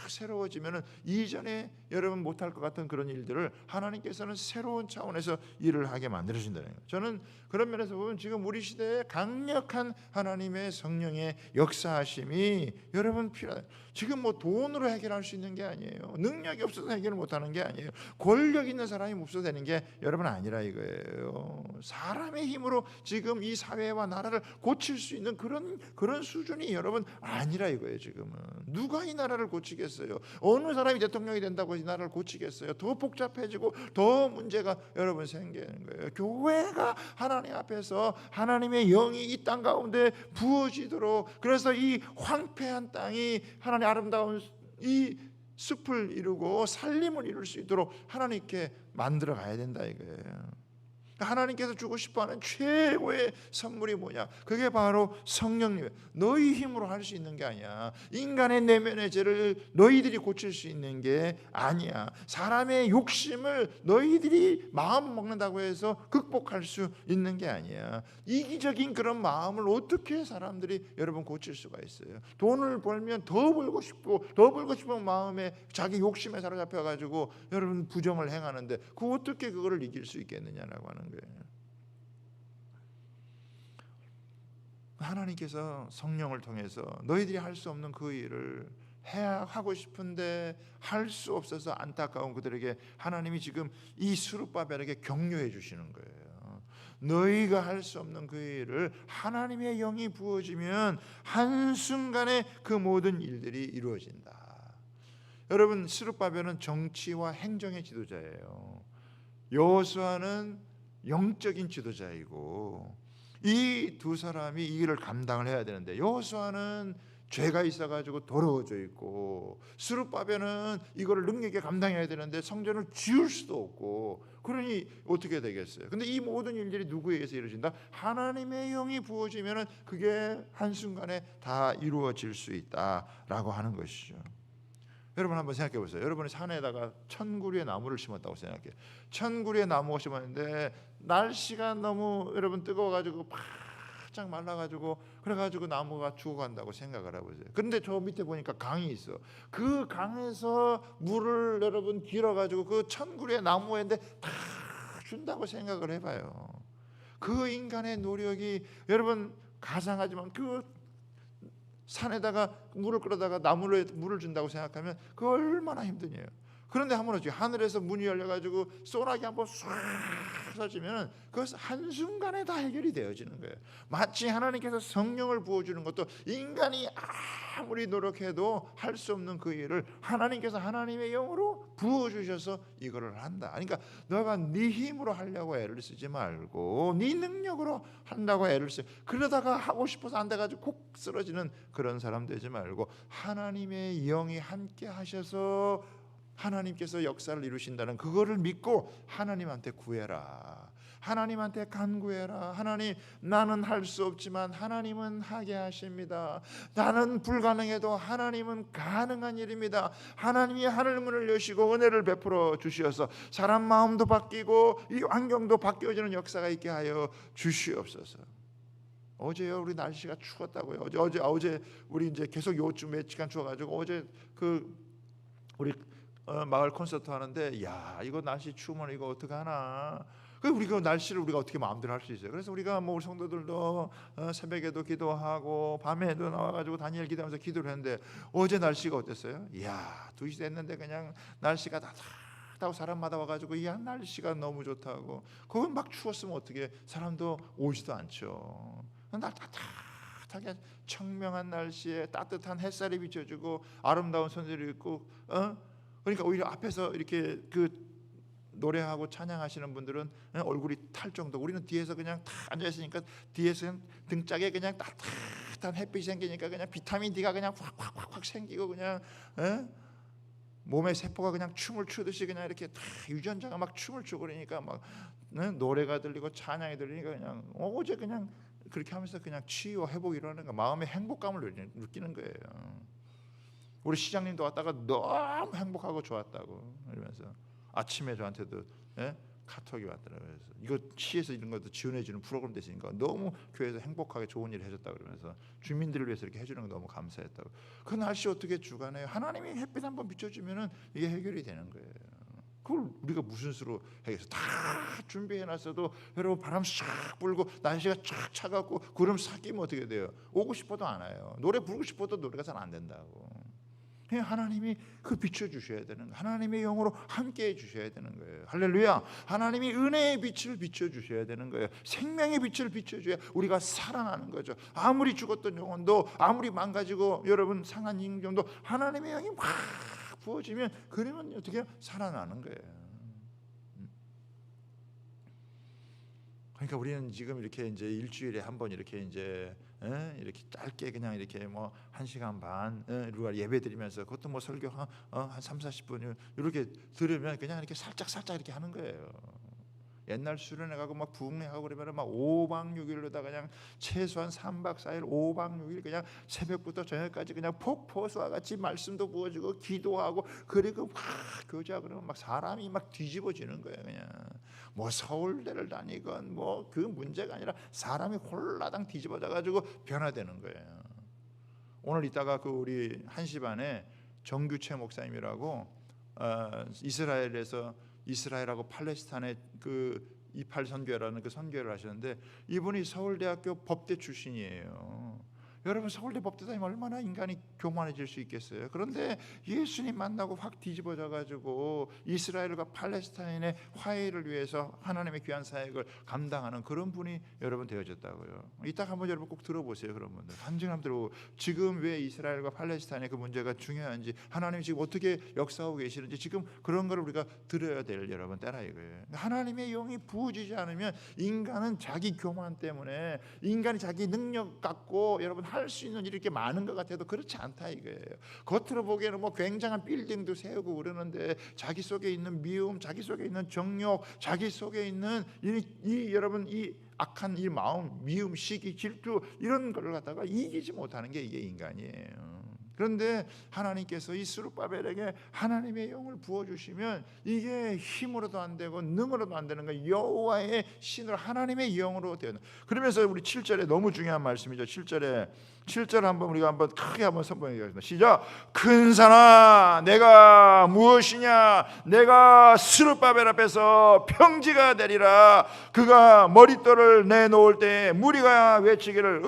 A: 새로워지면은 이전에 여러분 못할 것 같은 그런 일들을 하나님께서는 새로운 차원에서 일을 하게 만들어진다는 거예요. 저는 그런 면에서 보면 지금 우리 시대에 강력한 하나님의 성령의 역사하심이 여러분 필요해요. 지금 뭐 돈으로 해결할 수 있는 게 아니에요. 능력이 없어서 해결을 못하는 게 아니에요. 권력 있는 사람이 없어서 되는 게 여러분 아니라 이거예요. 사람의 힘으로 지금 이 사회와 나라를 고칠 수 있는 그런 수준이 여러분 아니라 이거예요. 지금은 누가 이 나라를 고치겠어요? 어느 사람이 대통령이 된다고 이 나라를 고치겠어요? 더 복잡해지고 더 문제가 여러분 생기는 거예요. 교회가 하나님 앞에서 하나님의 영이 이 땅 가운데 부어지도록 그래서 이 황폐한 땅이 하나님의 아름다운 이 숲을 이루고 살림을 이룰 수 있도록 하나님께 만들어 가야 된다 이거예요. 하나님께서 주고 싶어하는 최고의 선물이 뭐냐? 그게 바로 성령님. 너희 힘으로 할 수 있는 게 아니야. 인간의 내면의 죄를 너희들이 고칠 수 있는 게 아니야. 사람의 욕심을 너희들이 마음 먹는다고 해서 극복할 수 있는 게 아니야. 이기적인 그런 마음을 어떻게 사람들이 여러분 고칠 수가 있어요? 돈을 벌면 더 벌고 싶고 더 벌고 싶은 마음에 자기 욕심에 사로잡혀가지고 여러분 부정을 행하는데 그 어떻게 그거를 이길 수 있겠느냐라고 하는 거예요. 하나님께서 성령을 통해서 너희들이 할 수 없는 그 일을 해야 하고 싶은데 할 수 없어서 안타까운 그들에게 하나님이 지금 이 스룹바벨에게 격려해 주시는 거예요. 너희가 할 수 없는 그 일을 하나님의 영이 부어지면 한순간에 그 모든 일들이 이루어진다. 여러분 스룹바벨은 정치와 행정의 지도자예요. 여호수아는 영적인 지도자이고 이 두 사람이 이 일을 감당을 해야 되는데 여호수아는 죄가 있어가지고 더러워져 있고 스룹바벨은 이거를 능력있게 감당해야 되는데 성전을 지을 수도 없고 그러니 어떻게 되겠어요? 근데 이 모든 일들이 누구에 의해서 이루어진다? 하나님의 영이 부어지면 그게 한순간에 다 이루어질 수 있다라고 하는 것이죠. 여러분 한번 생각해 보세요. 여러분이 산에다가 1000그루의 나무를 심었다고 생각해요. 1000그루의 나무가 심었는데 날씨가 너무 여러분 뜨거워가지고 막 바짝 말라가지고 그래가지고 나무가 죽어간다고 생각을 해보세요. 그런데 저 밑에 보니까 강이 있어. 그 강에서 물을 여러분 길어가지고 그 천구리의 나무인데 다 준다고 생각을 해봐요. 그 인간의 노력이 여러분 가상하지만 그 산에다가 물을 끌어다가 나무를 물을 준다고 생각하면 그 얼마나 힘드냐요. 그런데 한번 하늘에서 문이 열려가지고 소나기 한번 唰 쏟아지면 그것은 한순간에 다 해결이 되어지는 거예요. 마치 하나님께서 성령을 부어주는 것도 인간이 아무리 노력해도 할 수 없는 그 일을 하나님께서 하나님의 영으로 부어주셔서 이거를 한다. 그러니까 너가 네 힘으로 하려고 애를 쓰지 말고 네 능력으로 한다고 애를 쓰. 그러다가 하고 싶어서 안 돼가지고 콕 쓰러지는 그런 사람 되지 말고 하나님의 영이 함께 하셔서 하나님께서 역사를 이루신다는 그거를 믿고 하나님한테 구해라. 하나님한테 간구해라. 하나님, 나는 할 수 없지만 하나님은 하게 하십니다. 나는 불가능해도 하나님은 가능한 일입니다. 하나님이 하늘문을 여시고 은혜를 베풀어 주시어서 사람 마음도 바뀌고 이 환경도 바뀌어지는 역사가 있게 하여 주시옵소서. 어제요 우리 날씨가 추웠다고요. 어제 우리 이제 계속 요즘 몇 시간 추워가지고 어제 그 우리 마을 콘서트 하는데 야 이거 날씨 추우면 이거 어떻게 하나. 우리가 날씨를 우리가 어떻게 마음대로 할 수 있어요. 그래서 우리가 뭐 우리 성도들도 새벽에도 기도하고 밤에도 나와가지고 다니엘 기도하면서 기도를 했는데 어제 날씨가 어땠어요? 이야 2시 됐는데 그냥 날씨가 따뜻하고 사람마다 와가지고 이야 날씨가 너무 좋다고. 그건 막 추웠으면 어떻게 사람도 오지도 않죠. 날 따뜻하게 청명한 날씨에 따뜻한 햇살이 비춰주고 아름다운 선율이 있고 그러니까 오히려 앞에서 이렇게 그 노래하고 찬양하시는 분들은 얼굴이 탈 정도. 우리는 뒤에서 그냥 탁 앉아 있으니까 뒤에서 등짝에 그냥 따뜻한 햇빛이 생기니까 그냥 비타민 D가 그냥 확 생기고 그냥 몸의 세포가 그냥 춤을 추듯이 그냥 이렇게 다 유전자가 막 춤을 추고 그러니까 막 노래가 들리고 찬양이 들리니까 그냥 어제 그냥 그렇게 하면서 그냥 치유 회복 이러는 거 마음의 행복감을 느끼는 거예요. 우리 시장님도 왔다가 너무 행복하고 좋았다고 이러면서 아침에 저한테도 카톡이 왔더라고요. 그래서 이거 시에서 이런 것도 지원해주는 프로그램 되시니까 너무 교회에서 행복하게 좋은 일을 해줬다고 그러면서 주민들을 위해서 이렇게 해주는 거 너무 감사했다고. 그 날씨 어떻게 주관해요? 하나님이 햇빛 한번 비춰주면은 이게 해결이 되는 거예요. 그걸 우리가 무슨 수로 해서 다 준비해놨어도 여러분 바람 싹 불고 날씨가 쫙 차갑고 구름 싹 끼면 어떻게 돼요? 오고 싶어도 안 와요. 노래 부르고 싶어도 노래가 잘 안 된다고. 하나님이 그 비춰주셔야 되는 거예요. 하나님의 영으로 함께해 주셔야 되는 거예요. 할렐루야. 하나님이 은혜의 빛을 비춰주셔야 되는 거예요. 생명의 빛을 비춰줘야 우리가 살아나는 거죠. 아무리 죽었던 영혼도 아무리 망가지고 여러분 상한 인경도 하나님의 영이 확 부어지면 그러면 어떻게 살아나는 거예요. 그러니까 우리는 지금 이렇게 이제 일주일에 한 번 이렇게 이제 이렇게 짧게 그냥 이렇게 뭐 1시간 반 우리가 예배 드리면서 그것도 뭐 설교 한 3-40분 이렇게 들으면 그냥 이렇게 살짝 이렇게 하는 거예요. 옛날 수련회 가고 막 부흥회 하고 그러면 막 5박 6일로다 그냥 최소한 3박 4일 5박 6일 그냥 새벽부터 저녁까지 그냥 폭포수와 같이 말씀도 부어주고 기도하고 그리고 막 교제하고 그러면 막 사람이 막 뒤집어지는 거예요. 그냥 뭐 서울대를 다니건 뭐 그 문제가 아니라 사람이 홀라당 뒤집어져 가지고 변화되는 거예요. 오늘 이따가 그 우리 1시 반에 정규채 목사님이라고 이스라엘에서 이스라엘하고 팔레스타인의 그 28 선교라는 그 선교를 하셨는데 이분이 서울대학교 법대 출신이에요. 여러분 서울대 법대 다니면 얼마나 인간이 교만해질 수 있겠어요. 그런데 예수님 만나고 확 뒤집어져 가지고 이스라엘과 팔레스타인의 화해를 위해서 하나님의 귀한 사역을 감당하는 그런 분이 여러분 되어졌다고요. 이따 한번 여러분 꼭 들어보세요. 그런 분들 한증 한번 들어보고 지금 왜 이스라엘과 팔레스타인의 그 문제가 중요한지 하나님이 지금 어떻게 역사하고 계시는지 지금 그런 걸 우리가 들어야 될 여러분 때라 이거예요. 하나님의 영이 부어지지 않으면 인간은 자기 교만 때문에 인간이 자기 능력 갖고 여러분 할 수 있는 일이 이렇게 많은 것 같아도 그렇지 않다 이거예요. 겉으로 보기에는 뭐 굉장한 빌딩도 세우고 그러는데 자기 속에 있는 미움, 자기 속에 있는 정욕, 자기 속에 있는 여러분 이 악한 이 마음, 미움, 시기, 질투 이런 걸 갖다가 이기지 못하는 게 이게 인간이에요. 그런데 하나님께서 이 스룹바벨에게 하나님의 영을 부어주시면 이게 힘으로도 안 되고 능으로도 안 되는 거예요. 여호와의 신으로 하나님의 영으로 되는. 그러면서 우리 7절에 너무 중요한 말씀이죠. 7절 한번 우리가 한번 크게 한번 선포하겠습니다. 시작. 큰 산아 내가 무엇이냐, 내가 스룹바벨 앞에서 평지가 되리라. 그가 머릿돌을 내놓을 때 무리가 외치기를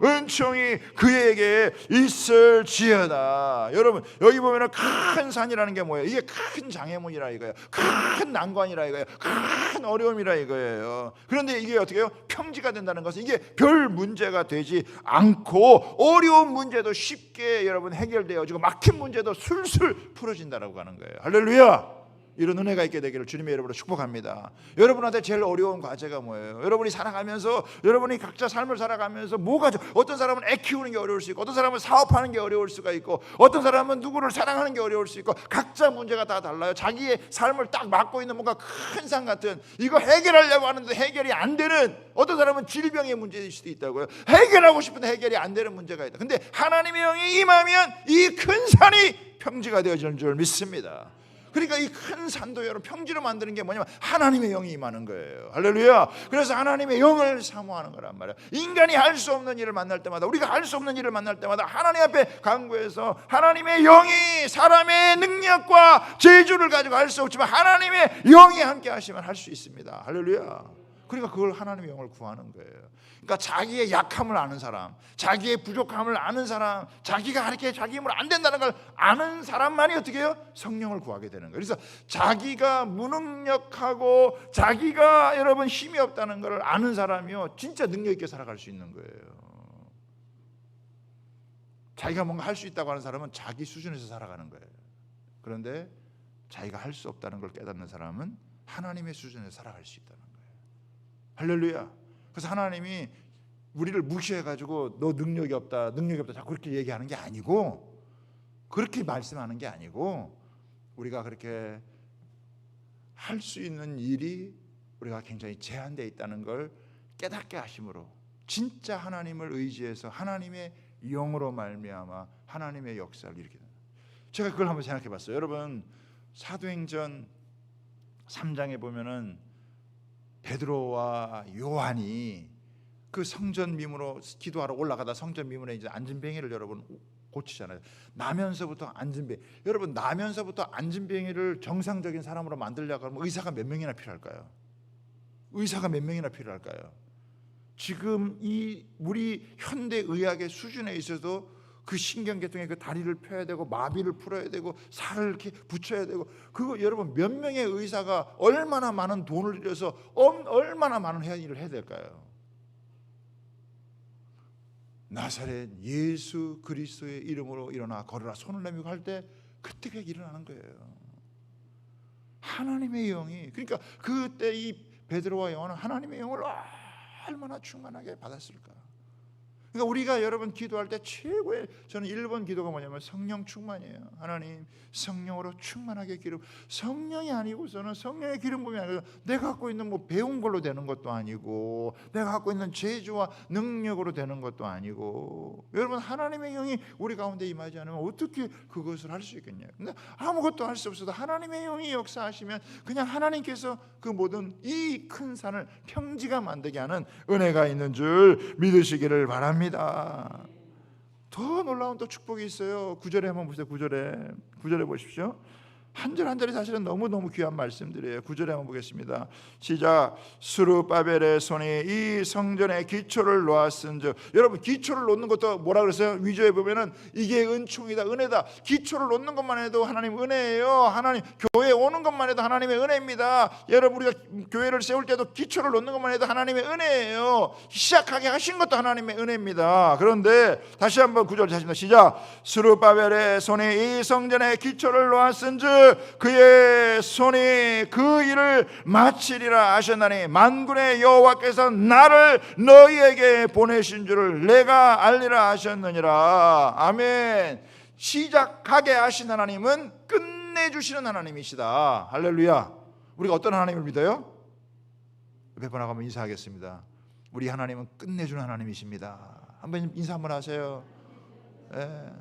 A: 은총이 그에게 있을지어다. 여러분 여기 보면은 큰 산이라는 게 뭐예요? 이게 큰 장애물이라 이거예요. 큰 난관이라 이거예요. 큰 어려움이라 이거예요. 그런데 이게 어떻게 해요? 평지가 된다는 것은 이게 별 문제가 되지 않고 어려운 문제도 쉽게 여러분 해결되어지고 막힌 문제도 술술 풀어진다라고 하는 거예요. 할렐루야. 이런 은혜가 있게 되기를 주님의 이름으로 축복합니다. 여러분한테 제일 어려운 과제가 뭐예요? 여러분이 살아가면서, 여러분이 각자 삶을 살아가면서 뭐가, 어떤 사람은 애 키우는 게 어려울 수 있고, 어떤 사람은 사업하는 게 어려울 수가 있고, 어떤 사람은 누구를 사랑하는 게 어려울 수 있고, 각자 문제가 다 달라요. 자기의 삶을 딱 맡고 있는 뭔가 큰 산 같은, 이거 해결하려고 하는데 해결이 안 되는, 어떤 사람은 질병의 문제일 수도 있다고요. 해결하고 싶은데 해결이 안 되는 문제가 있다. 근데 하나님의 영이 임하면 이 큰 산이 평지가 되어지는 줄 믿습니다. 그러니까 이 큰 산도 여러분 평지로 만드는 게 뭐냐면 하나님의 영이 임하는 거예요. 할렐루야. 그래서 하나님의 영을 사모하는 거란 말이에요. 인간이 할 수 없는 일을 만날 때마다, 우리가 할 수 없는 일을 만날 때마다 하나님 앞에 간구해서 하나님의 영이, 사람의 능력과 재주를 가지고 할 수 없지만 하나님의 영이 함께 하시면 할 수 있습니다. 할렐루야. 그러니까 그걸 하나님의 영을 구하는 거예요. 그러니까 자기의 약함을 아는 사람, 자기의 부족함을 아는 사람, 자기가 이렇게 자기 힘으로 안 된다는 걸 아는 사람만이 어떻게 해요? 성령을 구하게 되는 거예요. 그래서 자기가 무능력하고 자기가 여러분 힘이 없다는 걸 아는 사람이요 진짜 능력 있게 살아갈 수 있는 거예요. 자기가 뭔가 할 수 있다고 하는 사람은 자기 수준에서 살아가는 거예요. 그런데 자기가 할 수 없다는 걸 깨닫는 사람은 하나님의 수준에서 살아갈 수 있다는 거예요. 할렐루야. 그래서 하나님이 우리를 무시해가지고 너 능력이 없다 자꾸 그렇게 얘기하는 게 아니고, 그렇게 말씀하는 게 아니고, 우리가 그렇게 할 수 있는 일이 우리가 굉장히 제한되어 있다는 걸 깨닫게 하심으로 진짜 하나님을 의지해서 하나님의 영으로 말미암아 하나님의 역사를 일으키는. 제가 그걸 한번 생각해 봤어요. 여러분 사도행전 3장에 보면은 베드로와 요한이 그 성전 미문으로 기도하러 올라가다 성전 미문에 이제 앉은뱅이를 여러분 고치잖아요. 나면서부터 앉은뱅이, 여러분 나면서부터 앉은뱅이를 정상적인 사람으로 만들려고 하면 의사가 몇 명이나 필요할까요? 의사가 몇 명이나 필요할까요? 지금 이 우리 현대 의학의 수준에 있어도 그 신경계통에 그 다리를 펴야 되고 마비를 풀어야 되고 살을 이렇게 붙여야 되고, 그거 여러분 몇 명의 의사가 얼마나 많은 돈을 들여서 얼마나 많은 일을 해야 될까요? 나사렛 예수 그리스도의 이름으로 일어나 걸으라 손을 내밀고 할 때 그때 그게 일어나는 거예요. 하나님의 영이, 그러니까 그때 이 베드로와 요한은 하나님의 영을 얼마나 충만하게 받았을까. 그러니까 우리가 여러분 기도할 때 최고의, 저는 1번 기도가 뭐냐면 성령 충만이에요. 하나님 성령으로 충만하게 기름. 성령이 아니고서는 성령의 기름 부음이 아니고 내가 갖고 있는 뭐 배운 걸로 되는 것도 아니고 내가 갖고 있는 재주와 능력으로 되는 것도 아니고, 여러분 하나님의 영이 우리 가운데 임하지 않으면 어떻게 그것을 할 수 있겠냐요. 근데 아무것도 할 수 없어도 하나님의 영이 역사하시면 그냥 하나님께서 그 모든 이 큰 산을 평지가 만들게 하는 은혜가 있는 줄 믿으시기를 바랍니다. 더 놀라운 또 축복이 있어요. 9절에 한번 보세요. 9절에 보십시오. 한 절 한 절이 사실은 너무너무 귀한 말씀들이에요. 9절에 한번 보겠습니다. 시작. 스룹바벨의 손이 이 성전의 기초를 놓았은즉. 여러분 기초를 놓는 것도 뭐라 그랬어요? 위조에 보면은 이게 은총이다, 은혜다. 기초를 놓는 것만 해도 하나님 은혜예요. 하나님 교회 오는 것만 해도 하나님의 은혜입니다. 여러분 우리가 교회를 세울 때도 기초를 놓는 것만 해도 하나님의 은혜예요. 시작하게 하신 것도 하나님의 은혜입니다. 그런데 다시 한번 9절 하십니다. 시작. 스룹바벨의 손이 이 성전의 기초를 놓았은즉 그의 손이 그 일을 마치리라 하셨나니 만군의 여호와께서 나를 너희에게 보내신 줄을 내가 알리라 하셨느니라. 아멘. 시작하게 하신 하나님은 끝내주시는 하나님이시다. 할렐루야. 우리가 어떤 하나님을 믿어요? 몇 번 하고 인사하겠습니다. 우리 하나님은 끝내주는 하나님이십니다. 한번 인사 한번 하세요. 네.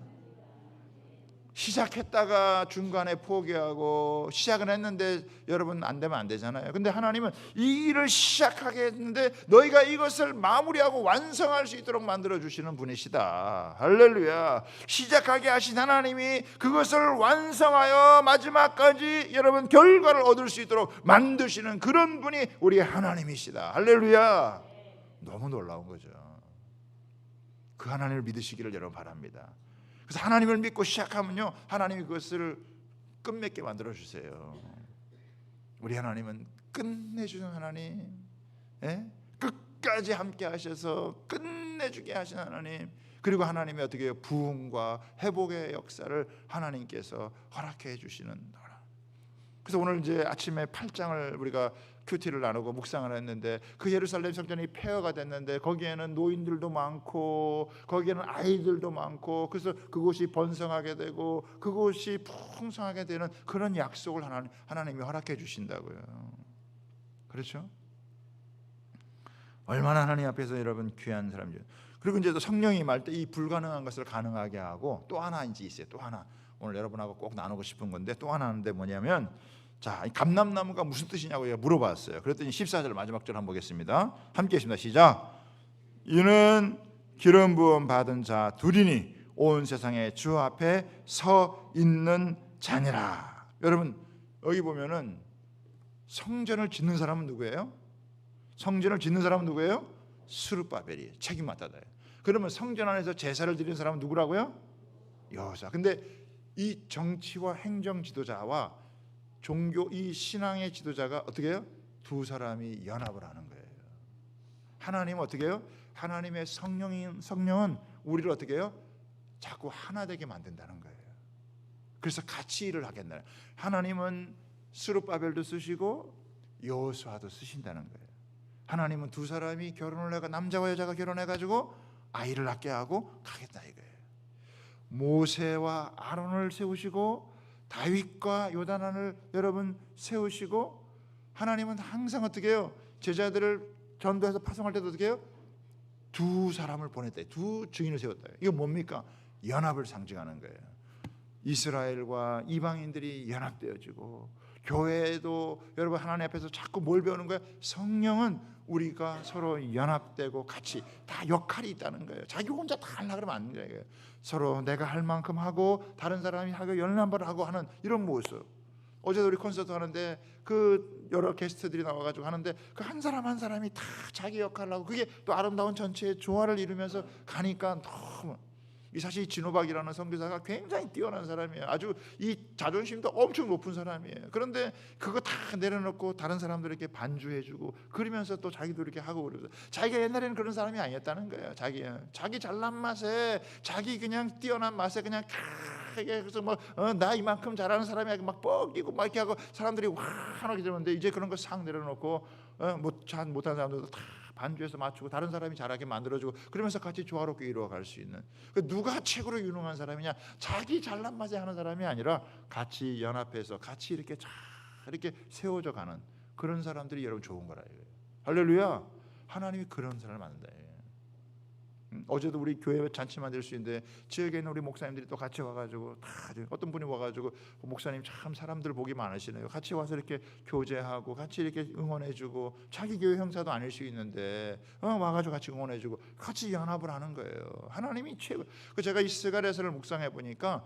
A: 시작했다가 중간에 포기하고 시작은 했는데 여러분 안 되면 안 되잖아요. 근데 하나님은 이 일을 시작하게 했는데 너희가 이것을 마무리하고 완성할 수 있도록 만들어 주시는 분이시다. 할렐루야. 시작하게 하신 하나님이 그것을 완성하여 마지막까지 여러분 결과를 얻을 수 있도록 만드시는 그런 분이 우리 하나님이시다. 할렐루야. 너무 놀라운 거죠. 그 하나님을 믿으시기를 여러분 바랍니다. 그래서 하나님을 믿고 시작하면요, 하나님이 그것을 끝맺게 만들어 주세요. 우리 하나님은 끝내주는 하나님, 끝까지 함께 하셔서 끝내주게 하신 하나님, 그리고 하나님이 어떻게 해요? 부흥과 회복의 역사를 하나님께서 허락해 주시는 하나님. 그래서 오늘 이제 아침에 8장을 우리가 큐티를 나누고 묵상을 했는데, 그 예루살렘 성전이 폐허가 됐는데 거기에는 노인들도 많고 거기에는 아이들도 많고, 그래서 그곳이 번성하게 되고 그곳이 풍성하게 되는 그런 약속을 하나님이 허락해 주신다고요. 그렇죠? 얼마나 하나님 앞에서 여러분 귀한 사람이죠. 그리고 이제 또 성령이 임할 때 이 불가능한 것을 가능하게 하고, 또 하나 이제 있어요. 또 하나 오늘 여러분하고 꼭 나누고 싶은 건데, 또 하나 하는데 뭐냐면, 자, 이 감람나무가 무슨 뜻이냐고 물어봤어요. 그랬더니 14절 마지막 절 한번 보겠습니다. 함께 했습니다. 시작. 이는 기름 부음 받은 자 둘이니 온 세상에 주 앞에 서 있는 자니라. 여러분 여기 보면은 성전을 짓는 사람은 누구예요? 성전을 짓는 사람은 누구예요? 스룹바벨이 책임 맡아다요. 그러면 성전 안에서 제사를 드리는 사람은 누구라고요? 여호수아. 근데 이 정치와 행정 지도자와 종교 이 신앙의 지도자가 어떻게 해요? 두 사람이 연합을 하는 거예요. 하나님은 어떻게 해요? 하나님의 성령은 우리를 어떻게 해요? 자꾸 하나 되게 만든다는 거예요. 그래서 같이 일을 하겠나요? 하나님은 스룹바벨도 쓰시고 여호수아도 쓰신다는 거예요. 하나님은 두 사람이 결혼을 해가 남자와 여자가 결혼해 가지고 아이를 낳게 하고 가겠다 이거예요. 모세와 아론을 세우시고 다윗과 요단안을 여러분 세우시고, 하나님은 항상 어떻게 해요? 제자들을 전도해서 파송할 때도 어떻게 해요? 두 사람을 보냈다. 두 증인을 세웠다. 이거 뭡니까? 연합을 상징하는 거예요. 이스라엘과 이방인들이 연합되어지고, 교회도 여러분 하나님 앞에서 자꾸 뭘 배우는 거예요? 성령은 우리가 서로 연합되고 같이 다 역할이 있다는 거예요. 자기 혼자 다 하려고 그러면 안 돼요. 서로 내가 할 만큼 하고 다른 사람이 하고 연합을 하고 하는 이런 모습. 어제도 우리 콘서트 하는데 그 여러 게스트들이 나와가지고 하는데 그 한 사람 한 사람이 다 자기 역할을 하고, 그게 또 아름다운 전체의 조화를 이루면서 가니까 너무, 이 사실 진호박이라는 선교사가 굉장히 뛰어난 사람이에요. 아주 이 자존심도 엄청 높은 사람이에요. 그런데 그거 다 내려놓고 다른 사람들에게 반주해주고 그러면서 또 자기도 이렇게 하고 그러면서, 자기가 옛날에는 그런 사람이 아니었다는 거예요. 자기 잘난 맛에, 자기 그냥 뛰어난 맛에 그냥 그래서 뭐 나 이만큼 잘하는 사람이 막 뻐기고 막 이렇게 하고 사람들이 환하게 되는데, 이제 그런 거 싹 내려놓고 못한 사람들도 다 반주해서 맞추고 다른 사람이 잘하게 만들어주고 그러면서 같이 조화롭게 이루어갈 수 있는, 누가 최고로 유능한 사람이냐, 자기 잘난 맛에 하는 사람이 아니라 같이 연합해서 같이 이렇게 잘 이렇게 세워져 가는 그런 사람들이 여러분 좋은 거라 이거예요. 할렐루야. 하나님이 그런 사람을 만든다. 어제도 우리 교회 잔치 만들 수 있는데 지역에 있는 우리 목사님들이 또 같이 와가지고 다 어떤 분이 와가지고 목사님 참 사람들 복이 많으시네요. 같이 와서 이렇게 교제하고 같이 이렇게 응원해주고, 자기 교회 형사도 아닐 수 있는데 와가지고 같이 응원해주고 같이 연합을 하는 거예요. 하나님이 최고. 제가 이 스가랴서를 묵상해 보니까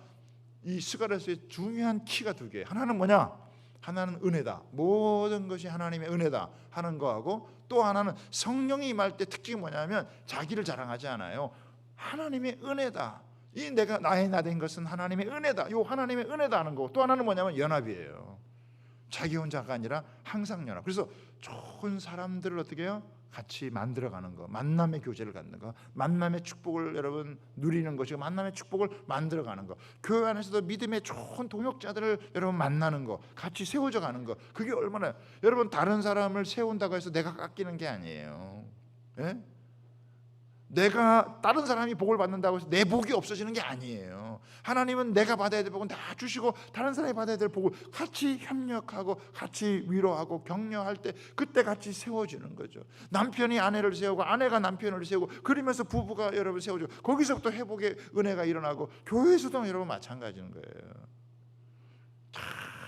A: 이 스가랴서의 중요한 키가 두 개. 하나는 뭐냐? 하나는 은혜다. 모든 것이 하나님의 은혜다 하는 거하고, 또 하나는 성령이 임할 때 특징이 뭐냐면 자기를 자랑하지 않아요. 하나님의 은혜다. 이 내가 나의 나 된 것은 하나님의 은혜다. 요 하나님의 은혜다 하는 거. 또 하나는 뭐냐면 연합이에요. 자기 혼자가 아니라 항상 연합. 그래서 좋은 사람들을 어떻게 해요? 같이 만들어가는 거, 만남의 교제를 갖는 거, 만남의 축복을 여러분 누리는 것이고, 만남의 축복을 만들어가는 거, 교회 안에서도 믿음의 좋은 동역자들을 여러분 만나는 거, 같이 세워져 가는 거, 그게 얼마나 여러분 다른 사람을 세운다고 해서 내가 깎이는 게 아니에요. 예? 내가 다른 사람이 복을 받는다고 해서 내 복이 없어지는 게 아니에요. 하나님은 내가 받아야 될 복은 다 주시고 다른 사람이 받아야 될 복을 같이 협력하고 같이 위로하고 격려할 때 그때 같이 세워주는 거죠. 남편이 아내를 세우고 아내가 남편을 세우고 그러면서 부부가 여러분 세워주고 거기서부터 회복의 은혜가 일어나고 교회에서도 여러분 마찬가지인 거예요.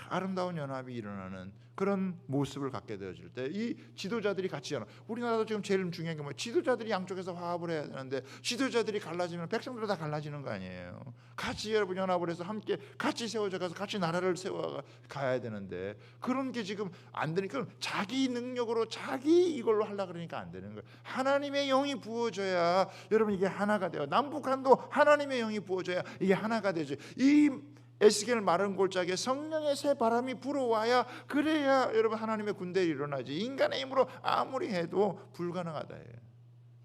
A: 아름다운 연합이 일어나는 그런 모습을 갖게 되어질 때 이 지도자들이 같이 연합. 우리나라도 지금 제일 중요한 게 뭐예요? 지도자들이 양쪽에서 화합을 해야 되는데 지도자들이 갈라지면 백성들도 다 갈라지는 거 아니에요. 같이 여러분 연합을 해서 함께 같이 세워져 가서 같이 나라를 세워 가야 되는데 그런 게 지금 안 되니까 자기 능력으로 자기 이걸로 하려고 그러니까 안 되는 거예요. 하나님의 영이 부어져야 여러분 이게 하나가 돼요. 남북한도 하나님의 영이 부어져야 이게 하나가 되죠. 이 에스겔 마른 골짜기에 성령의 새 바람이 불어와야 그래야 여러분 하나님의 군대가 일어나지. 인간의 힘으로 아무리 해도 불가능하다.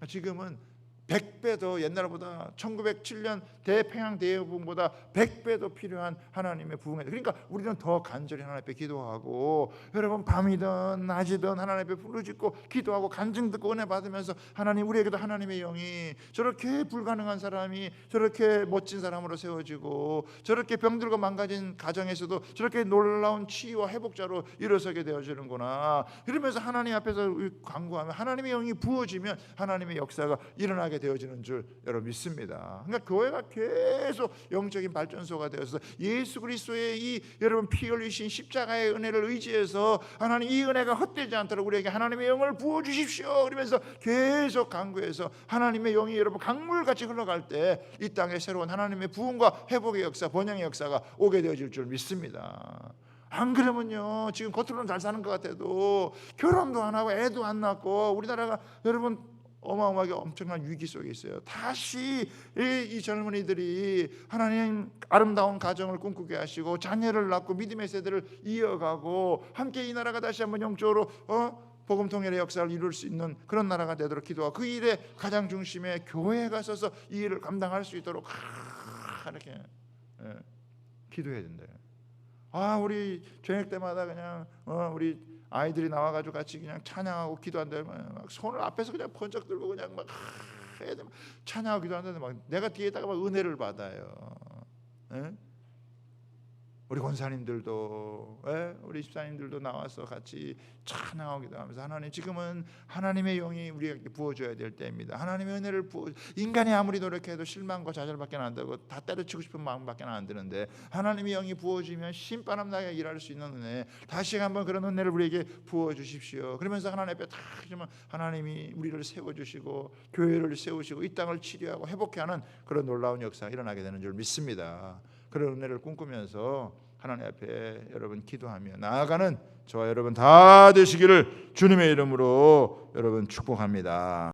A: 지금은 100배 더 옛날보다 1907년 대평양 대회부흥보다 100배 더 필요한 하나님의 부흥이. 그러니까 우리는 더 간절히 하나님 앞에 기도하고 여러분 밤이든 낮이든 하나님 앞에 부르짖고 기도하고 간증 듣고 은혜 받으면서 하나님 우리에게도 하나님의 영이 저렇게 불가능한 사람이 저렇게 멋진 사람으로 세워지고 저렇게 병들고 망가진 가정에서도 저렇게 놀라운 치유와 회복자로 일어서게 되어지는구나. 이러면서 하나님 앞에서 간구하면 하나님의 영이 부어지면 하나님의 역사가 일어나게 되어지는 줄 여러분 믿습니다. 그러니까 교회가 계속 영적인 발전소가 되어서 예수 그리스도의 이 여러분 피 흘리신 십자가의 은혜를 의지해서 하나님 이 은혜가 헛되지 않도록 우리에게 하나님의 영을 부어 주십시오. 그러면서 계속 간구해서 하나님의 영이 여러분 강물같이 흘러갈 때 이 땅에 새로운 하나님의 부흥과 회복의 역사, 번영의 역사가 오게 되어질 줄 믿습니다. 안 그러면요 지금 겉으로는 잘 사는 것 같아도 결혼도 안 하고 애도 안 낳고 우리나라가 여러분 어마어마하게 엄청난 위기 속에 있어요. 다시 이 젊은이들이 하나님 아름다운 가정을 꿈꾸게 하시고 자녀를 낳고 믿음의 세대를 이어가고 함께 이 나라가 다시 한번 영적으로 복음 통일의 역사를 이룰 수 있는 그런 나라가 되도록 기도하고 그 일에 가장 중심에 교회가 서서 이 일을 감당할 수 있도록 이렇게 기도해야 된다. 우리 저녁 때마다 그냥 우리 아이들이 나와가지고 같이 그냥 찬양하고 기도한다면 막 손을 앞에서 그냥 번쩍 들고 그냥 막 찬양하고 기도한다는데 막 내가 뒤에다가 막 은혜를 받아요. 우리 권사님들도 우리 집사님들도 나와서 같이 찬양하고 기도하면서 하나님 지금은 하나님의 영이 우리에게 부어줘야 될 때입니다. 하나님의 은혜를 인간이 아무리 노력해도 실망과 좌절밖에 안 되고 다 때려치고 싶은 마음밖에 안 드는데 하나님의 영이 부어지면 신바람 나게 일할 수 있는 은혜 다시 한번 그런 은혜를 우리에게 부어주십시오. 그러면서 하나님 앞에 다 하시면 하나님이 우리를 세워주시고 교회를 세우시고 이 땅을 치료하고 회복하는 그런 놀라운 역사가 일어나게 되는 줄 믿습니다. 그런 은혜를 꿈꾸면서 하나님 앞에 여러분 기도하며 나아가는 저와 여러분 다 되시기를 주님의 이름으로 여러분 축복합니다.